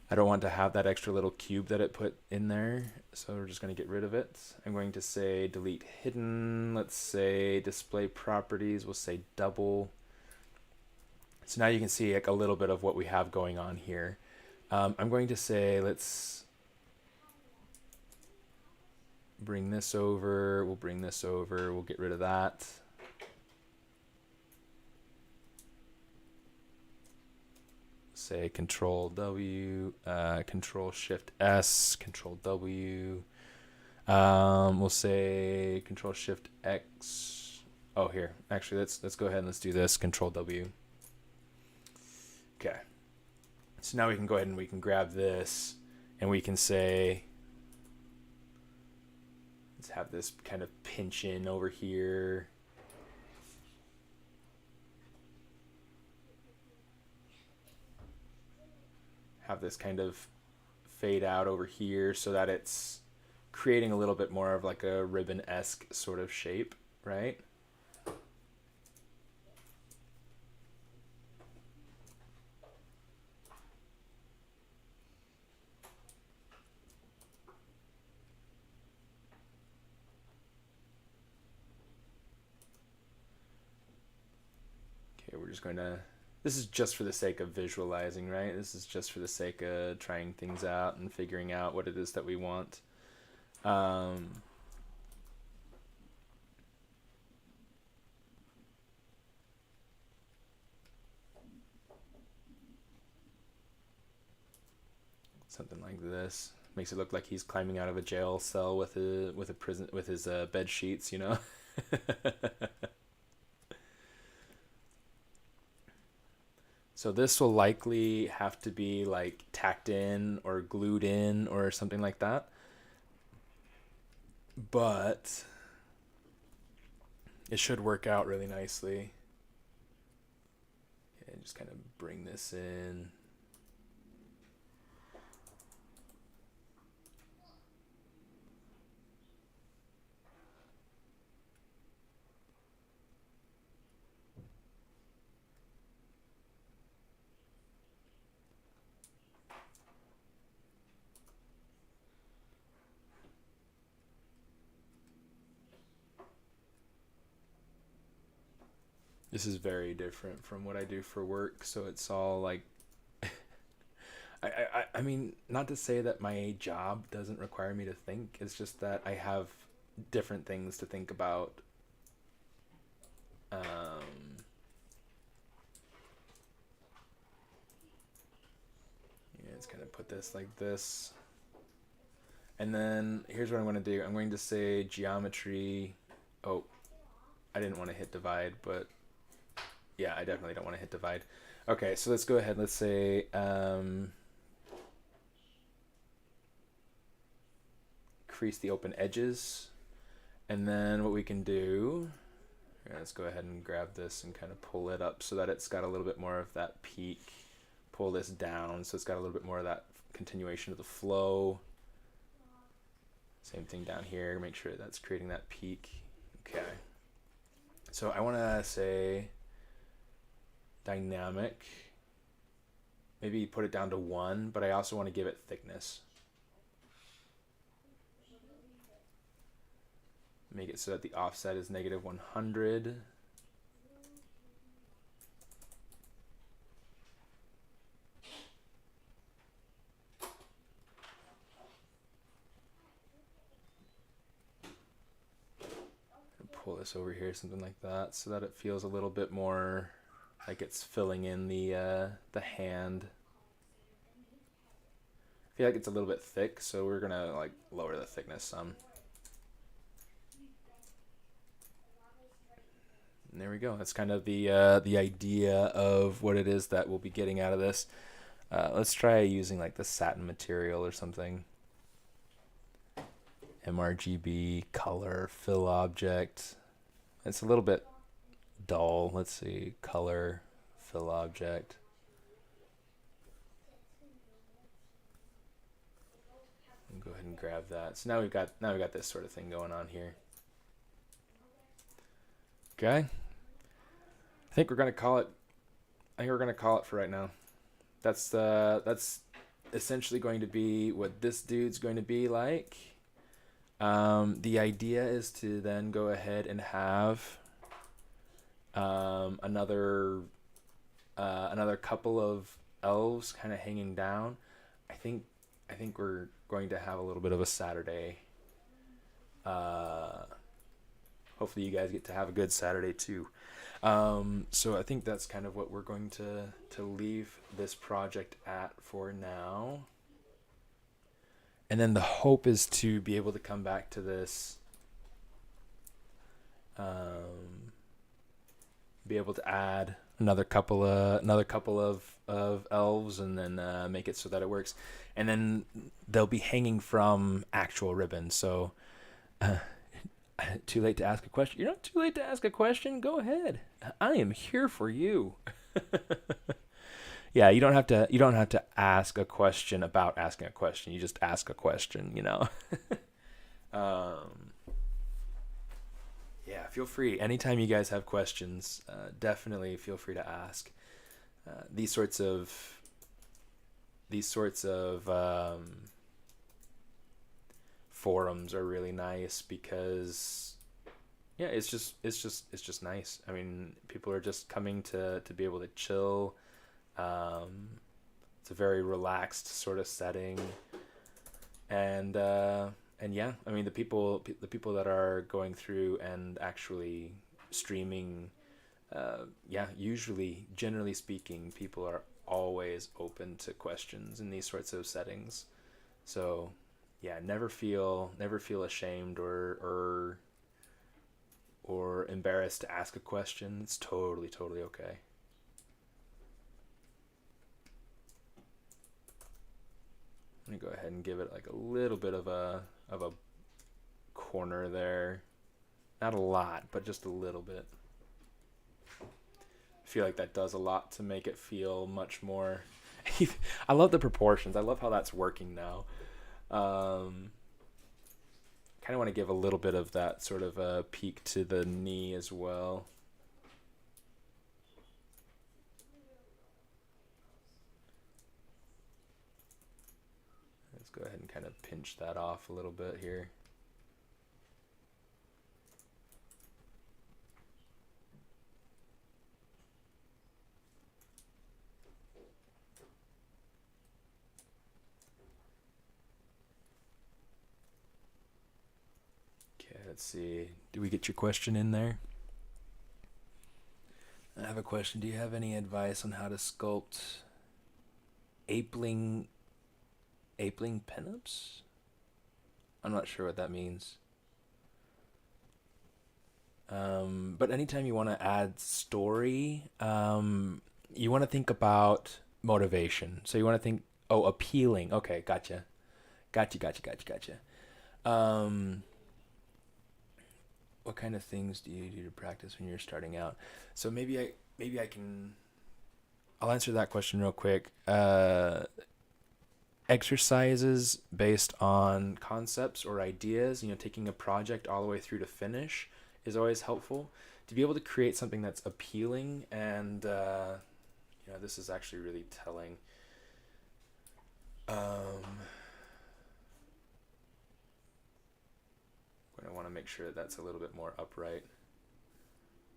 I don't want to have that extra little cube that it put in there, so we're just going to get rid of it. I'm going to say delete hidden. Let's say display properties. We'll say double. So now you can see like a little bit of what we have going on here. I'm going to say let's bring this over. We'll bring this over. We'll get rid of that. Say Control W, Control Shift S, Control W. We'll say Control Shift X. Oh, here. Actually, let's go ahead and let's do this. Control W. Okay. So now we can go ahead and we can grab this, and we can say, let's have this kind of pinch in over here. Have this kind of fade out over here so that it's creating a little bit more of like a ribbon-esque sort of shape, right? Okay, we're just going to, this is just for the sake of visualizing, right? This is just for the sake of trying things out and figuring out what it is that we want. Something like this makes it look like he's climbing out of a jail cell with a prison with his bed sheets, you know. So this will likely have to be like tacked in or glued in or something like that. But it should work out really nicely. Okay, just kind of bring this in. This is very different from what I do for work, so it's all like I mean, not to say that my job doesn't require me to think, it's just that I have different things to think about. Yeah, let's kind of put this like this. And then here's what I'm going to do. I'm going to say geometry. Oh, I didn't want to hit divide, but yeah, I definitely don't want to hit divide. Okay, so let's go ahead. Let's say increase the open edges. And then what we can do, let's go ahead and grab this and kind of pull it up so that it's got a little bit more of that peak. Pull this down so it's got a little bit more of that continuation of the flow. Same thing down here, make sure that's creating that peak. Okay. So I want to say dynamic. Maybe put it down to 1, but I also want to give it thickness. Make it so that the offset is -100. Pull this over here, something like that, so that it feels a little bit more like it's filling in the hand. I feel like it's a little bit thick, so we're gonna like lower the thickness some. And there we go. That's kind of the idea of what it is that we'll be getting out of this. Let's try using like the satin material or something. MRGB, color, fill object. It's a little bit dull. Let's see, color, fill object. Go ahead and grab that. So now we've got this sort of thing going on here. Okay. I think we're gonna call it. I think we're gonna call it for right now. That's essentially going to be what this dude's going to be like. The idea is to then go ahead and have another couple of elves kind of hanging down. I think we're going to have a little bit of a Saturday. Hopefully you guys get to have a good Saturday too. So I think that's kind of what we're going to leave this project at for now. And then the hope is to be able to come back to this, be able to add another couple of elves, and then make it so that it works. And then they'll be hanging from actual ribbons. So, too late to ask a question? You're not too late to ask a question. Go ahead. I am here for you. Yeah, you don't have to ask a question about asking a question. You just ask a question, you know. Yeah, feel free. Anytime you guys have questions, definitely feel free to ask. These sorts of forums are really nice because, yeah, it's just nice. I mean, people are just coming to be able to chill. It's a very relaxed sort of setting, and yeah, I mean the people that are going through and actually streaming, yeah, usually, generally speaking, people are always open to questions in these sorts of settings. So yeah, never feel ashamed or embarrassed to ask a question. It's totally okay. I'm gonna go ahead and give it like a little bit of a corner there. Not a lot, but just a little bit. I feel like that does a lot to make it feel much more. I love the proportions. I love how that's working now. Kind of want to give a little bit of that sort of a peak to the knee as well. Let's go ahead and kind of pinch that off a little bit here. Let's see. Do we get your question in there? I have a question. Do you have any advice on how to sculpt apeling pinups? I'm not sure what that means. But anytime you want to add story, you want to think about motivation. So you want to think, oh, appealing. Okay, gotcha. What kind of things do you do to practice when you're starting out? So maybe I can. I'll answer that question real quick. Exercises based on concepts or ideas. You know, taking a project all the way through to finish is always helpful. To be able to create something that's appealing and, this is actually really telling. I want to make sure that that's a little bit more upright,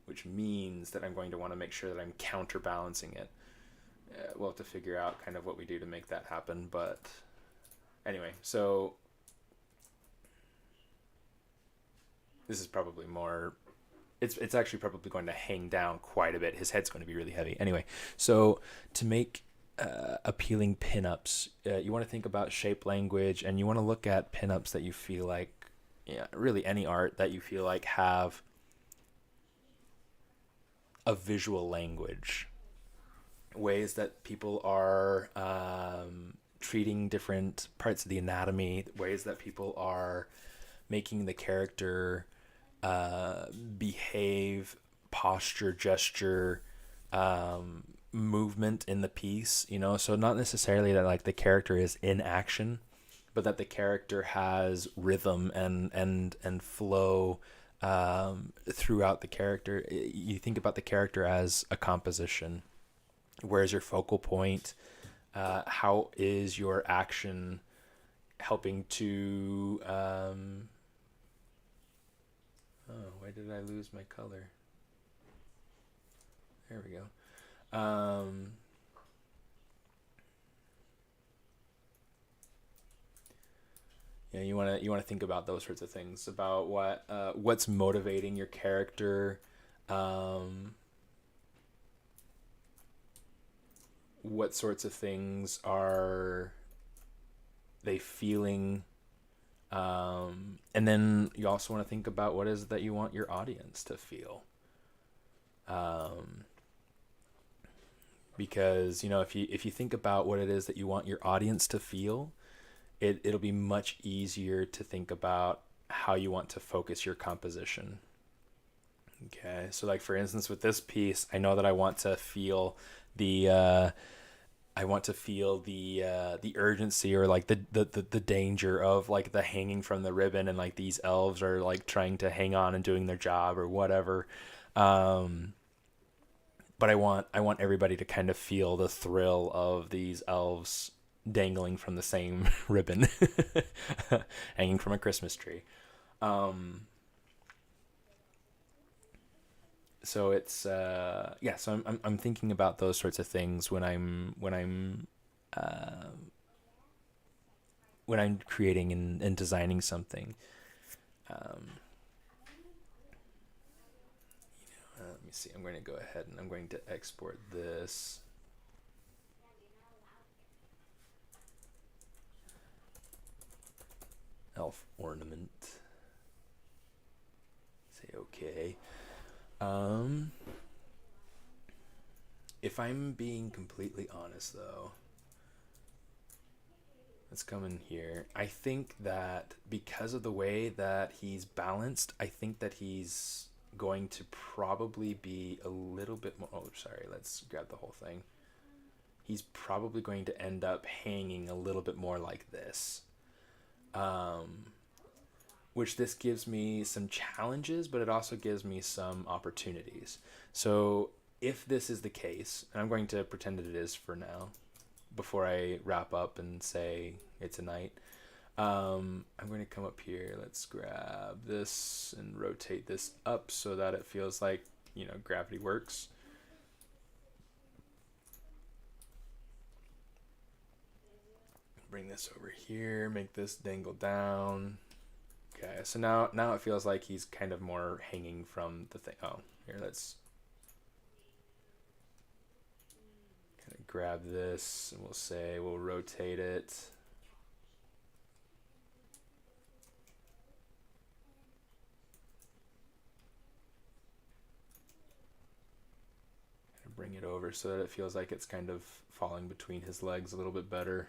which means that I'm going to want to make sure that I'm counterbalancing it. We'll have to figure out kind of what we do to make that happen. But anyway, so this is probably more, it's actually probably going to hang down quite a bit. His head's going to be really heavy. Anyway, so to make appealing pinups, you want to think about shape language, and you want to look at pinups that you feel like, really any art that you feel like have a visual language, ways that people are treating different parts of the anatomy, ways that people are making the character behave, posture, gesture, movement in the piece, so not necessarily that like the character is in action, but that the character has rhythm and flow throughout the character. You think about the character as a composition. Where's your focal point? How is your action helping to why did I lose my color? There we go. You want to think about those sorts of things, about what's motivating your character, what sorts of things are they feeling, and then you also want to think about what is it that you want your audience to feel. Because if you think about what it is that you want your audience to feel, it'll be much easier to think about how you want to focus your composition. Okay, so like for instance with this piece, I know that I want to feel the urgency, or like the danger of like the hanging from the ribbon, and like these elves are like trying to hang on and doing their job or whatever. But I want everybody to kind of feel the thrill of these elves dangling from the same ribbon, hanging from a Christmas tree. So it's so I'm thinking about those sorts of things when I'm creating and designing something. Let me see. I'm going to go ahead and I'm going to export this. Elf ornament. Say okay. If I'm being completely honest though, let's come in here. I think that because of the way that he's balanced, I think that he's going to probably be a little bit more, let's grab the whole thing. He's probably going to end up hanging a little bit more like this. Which this gives me some challenges, but it also gives me some opportunities. So if this is the case, and I'm going to pretend that it is for now, before I wrap up and say it's a night, I'm going to come up here. Let's grab this and rotate this up so that it feels like, gravity works. Bring this over here, make this dangle down. Okay, so now it feels like he's kind of more hanging from the thing. Oh, here, let's kind of grab this, and we'll rotate it. And bring it over so that it feels like it's kind of falling between his legs a little bit better.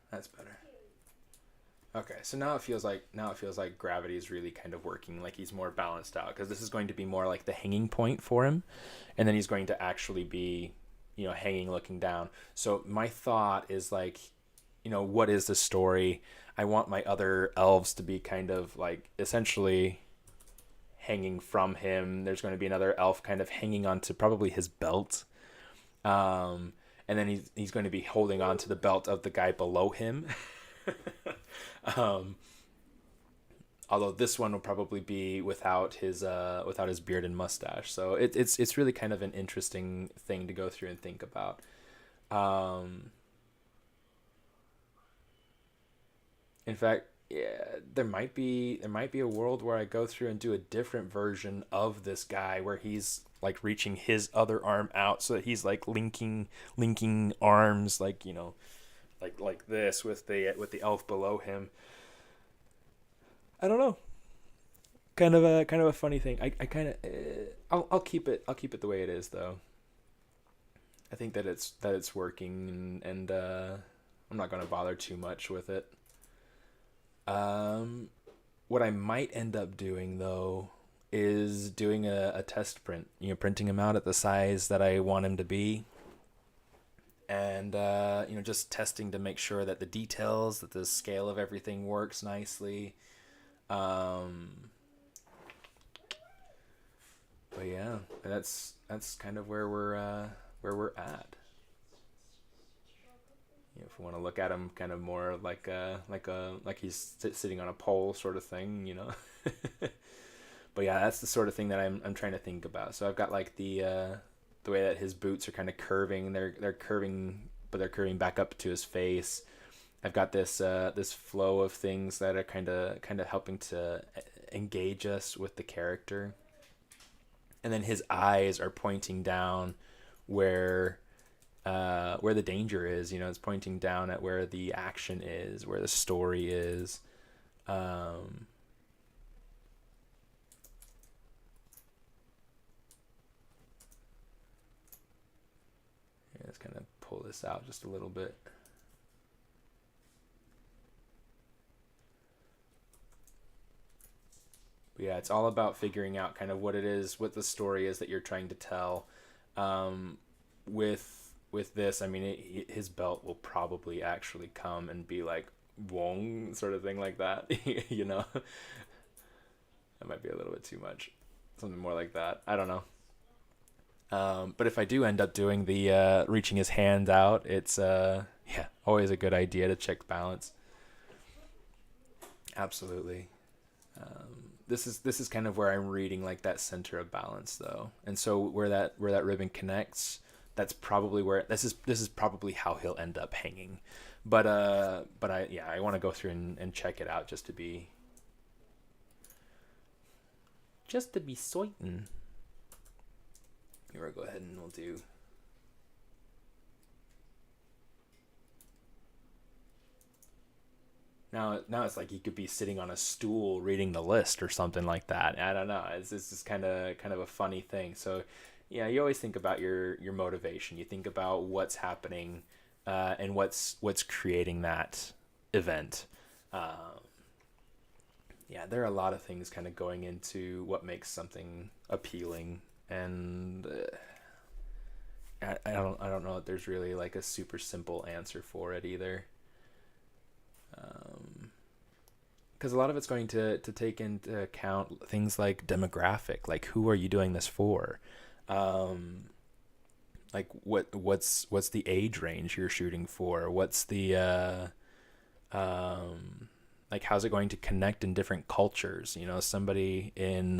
That's better. Okay, so now it feels like gravity is really kind of working, like he's more balanced out, because this is going to be more like the hanging point for him, and then he's going to actually be, hanging looking down. So my thought is like, what is the story? I want my other elves to be kind of like essentially hanging from him. There's going to be another elf kind of hanging onto probably his belt. And then he's going to be holding on to the belt of the guy below him. um, Although this one will probably be without his beard and mustache. So it's really kind of an interesting thing to go through and think about. Um, in fact, yeah, there might be a world where I go through and do a different version of this guy where he's like reaching his other arm out so that he's like linking arms, like like this with the elf below him. I don't know. Kind of a funny thing. I kind of I'll keep it the way it is though. I think that it's working, and I'm not gonna bother too much with it. Um, what I might end up doing though is doing a test print. Printing him out at the size that I want him to be, and just testing to make sure that the details, that the scale of everything works nicely. Um, but yeah, that's kind of where we're at. If we want to look at him kind of more like he's sitting on a pole sort of thing. But yeah, that's the sort of thing that I'm trying to think about. So I've got like the way that his boots are kind of curving. They're curving, but they're curving back up to his face. I've got this flow of things that are kind of helping to engage us with the character. And then his eyes are pointing down where the danger is. It's pointing down at where the action is, where the story is. Um, yeah, let's kind of pull this out just a little bit. But yeah, it's all about figuring out kind of what it is, what the story is that you're trying to tell. Um, with this, I mean, his belt will probably actually come and be like Wong sort of thing like that. That might be a little bit too much. Something more like that. I don't know. But if I do end up doing the reaching his hand out, it's yeah, always a good idea to check balance. Absolutely. This is kind of where I'm reading like that center of balance though, and so where that ribbon connects, that's probably where this is probably how he'll end up hanging, but I want to go through and check it out just to be certain. Here we'll go ahead and we'll do. Now it's like he could be sitting on a stool reading the list or something like that. I don't know. It's just kind of a funny thing. So, yeah, you always think about your motivation. You think about what's happening, and what's creating that event. Um, yeah, there are a lot of things kind of going into what makes something appealing, and I don't know if there's really like a super simple answer for it either. Because a lot of it's going to take into account things like demographic, like who are you doing this for, um, like what's the age range you're shooting for, what's the like how's it going to connect in different cultures. Somebody in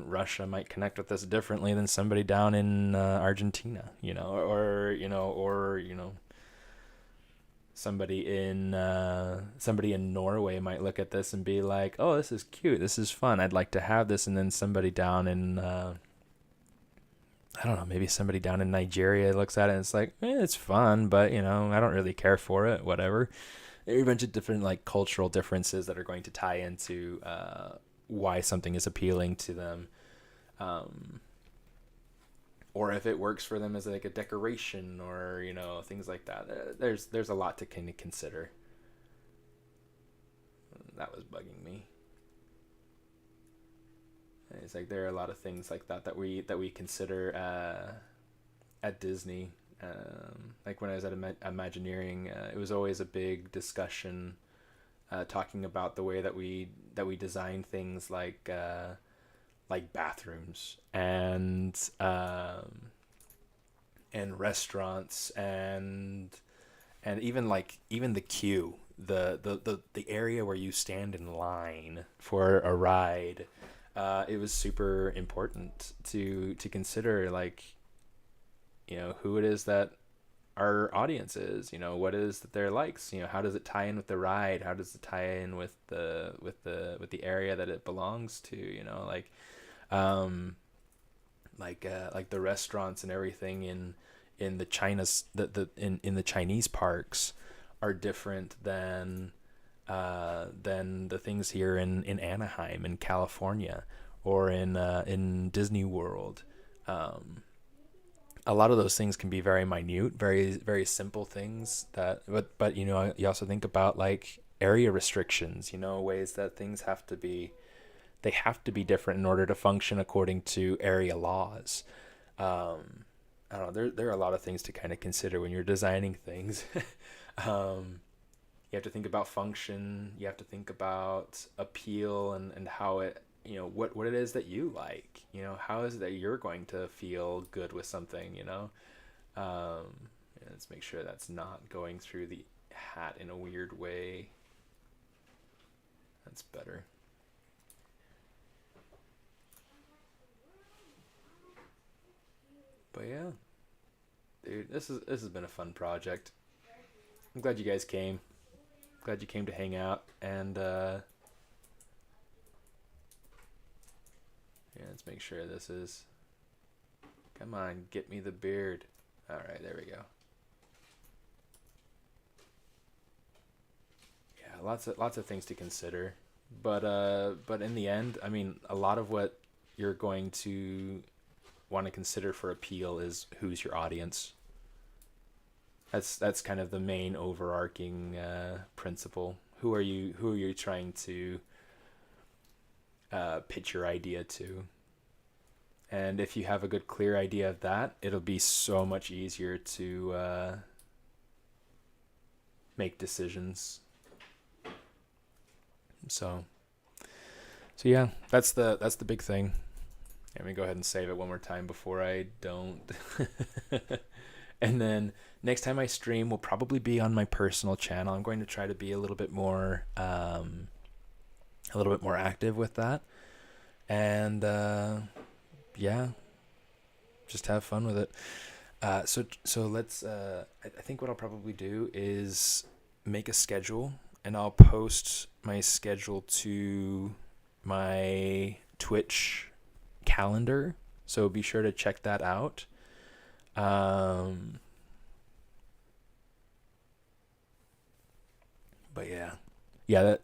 Russia might connect with this differently than somebody down in Argentina, or somebody in Norway might look at this and be like, "Oh, this is cute. This is fun. I'd like to have this." And then somebody down in I don't know, maybe somebody down in Nigeria looks at it and it's like, it's fun, but I don't really care for it. Whatever. There are a bunch of different like cultural differences that are going to tie into why something is appealing to them. Um, or if it works for them as like a decoration, or things like that. There's a lot to kind of consider. That was bugging me. It's like there are a lot of things like that we consider at Disney. Like when I was at Imagineering, it was always a big discussion, talking about the way that we design things like bathrooms and restaurants and even the queue, the area where you stand in line for a ride. It was super important to consider, like, who it is that our audience is, what is that their likes, how does it tie in with the ride, how does it tie in with the area that it belongs to, um like the restaurants and everything in the China's in the Chinese parks are different than the things here in Anaheim in California or in Disney World. A lot of those things can be very minute, very very simple things but you also think about like area restrictions, ways that things have to be different in order to function according to area laws. I don't know. There are a lot of things to kind of consider when you're designing things. You have to think about function. You have to think about appeal and how it, what it is that you like. How is it that you're going to feel good with something. Let's make sure that's not going through the hat in a weird way. That's better. But yeah, dude, this has been a fun project. I'm glad you guys came. Glad you came to hang out. And yeah, let's make sure this is. Come on, get me the beard. All right, there we go. Yeah, lots of things to consider. But in the end, I mean, a lot of what you're going to want to consider for appeal is who's your audience. That's kind of the main overarching principle. Who are you trying to pitch your idea to? And if you have a good clear idea of that, it'll be so much easier to make decisions. So yeah, that's the big thing. Let me go ahead and save it one more time before I don't. And then next time I stream will probably be on my personal channel. I'm going to try to be a little bit more active with that. And yeah, just have fun with it. So let's I think what I'll probably do is make a schedule, and I'll post my schedule to my Twitch calendar, so be sure to check that out. But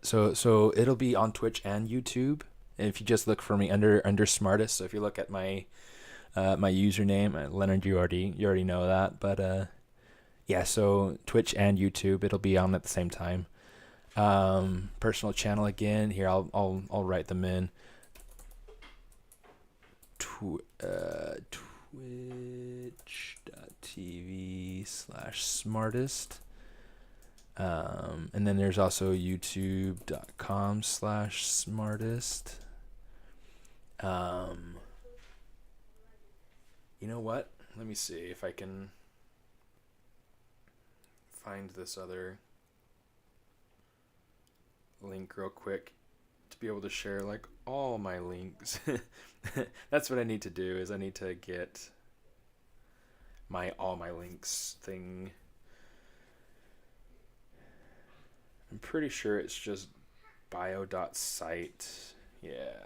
so it'll be on Twitch and YouTube. And if you just look for me under SMAARTIST, so if you look at my my username, Leonard, you already know that. But yeah, so Twitch and YouTube, it'll be on at the same time. Personal channel again. Here, I'll write them in. Twitch.tv/SMAARTIST. And then there's also youtube.com/SMAARTIST. You know what? Let me see if I can find this other link real quick to be able to share like all my links. That's what I need to do, is I need to get my all my links thing. I'm pretty sure it's just bio.site. Yeah,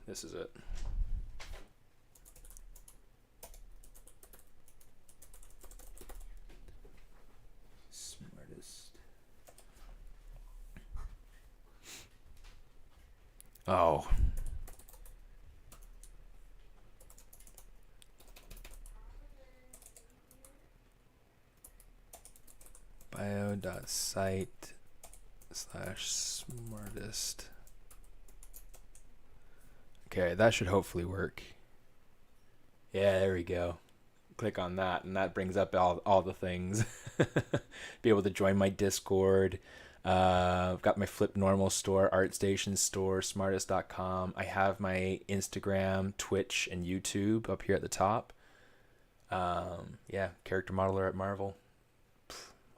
this is it. SMAARTIST. Oh. bio.site/SMAARTIST. Okay, that should hopefully work. Yeah, there we go. click on that, and that brings up all the things. Be able to join my Discord. I've got my Flip Normal store, ArtStation store, SMAARTIST.com. I have my Instagram, Twitch, and YouTube up here at the top. Yeah, character modeler at Marvel.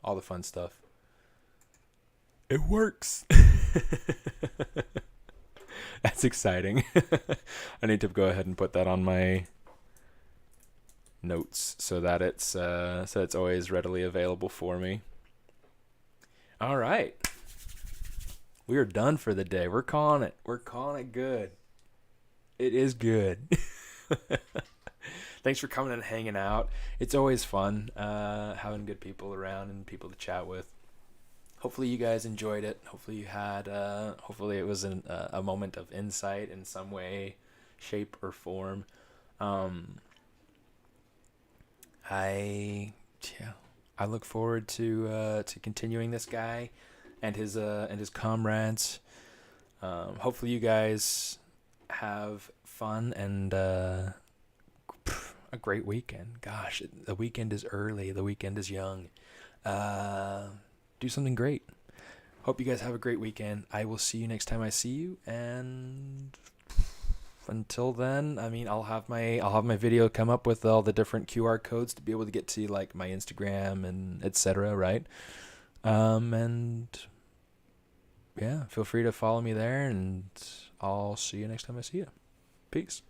All the fun stuff. It works. That's exciting. I need to go ahead and put that on my notes so that it's always readily available for me. All right. We are done for the day. We're calling it. We're calling it good. It is good. Thanks for coming and hanging out. It's always fun having good people around and people to chat with. Hopefully you guys enjoyed it. Hopefully you had. Hopefully it was a moment of insight in some way, shape, or form. I look forward to continuing this guy and his comrades. Hopefully you guys have fun and a great weekend. Gosh, the weekend is early. The weekend is young. Do something great. Hope you guys have a great weekend. I will see you next time I see you, and until then, I mean, I'll have my video come up with all the different QR codes to be able to get to like my Instagram and etc. Right? And yeah, feel free to follow me there, and I'll see you next time I see you. Peace.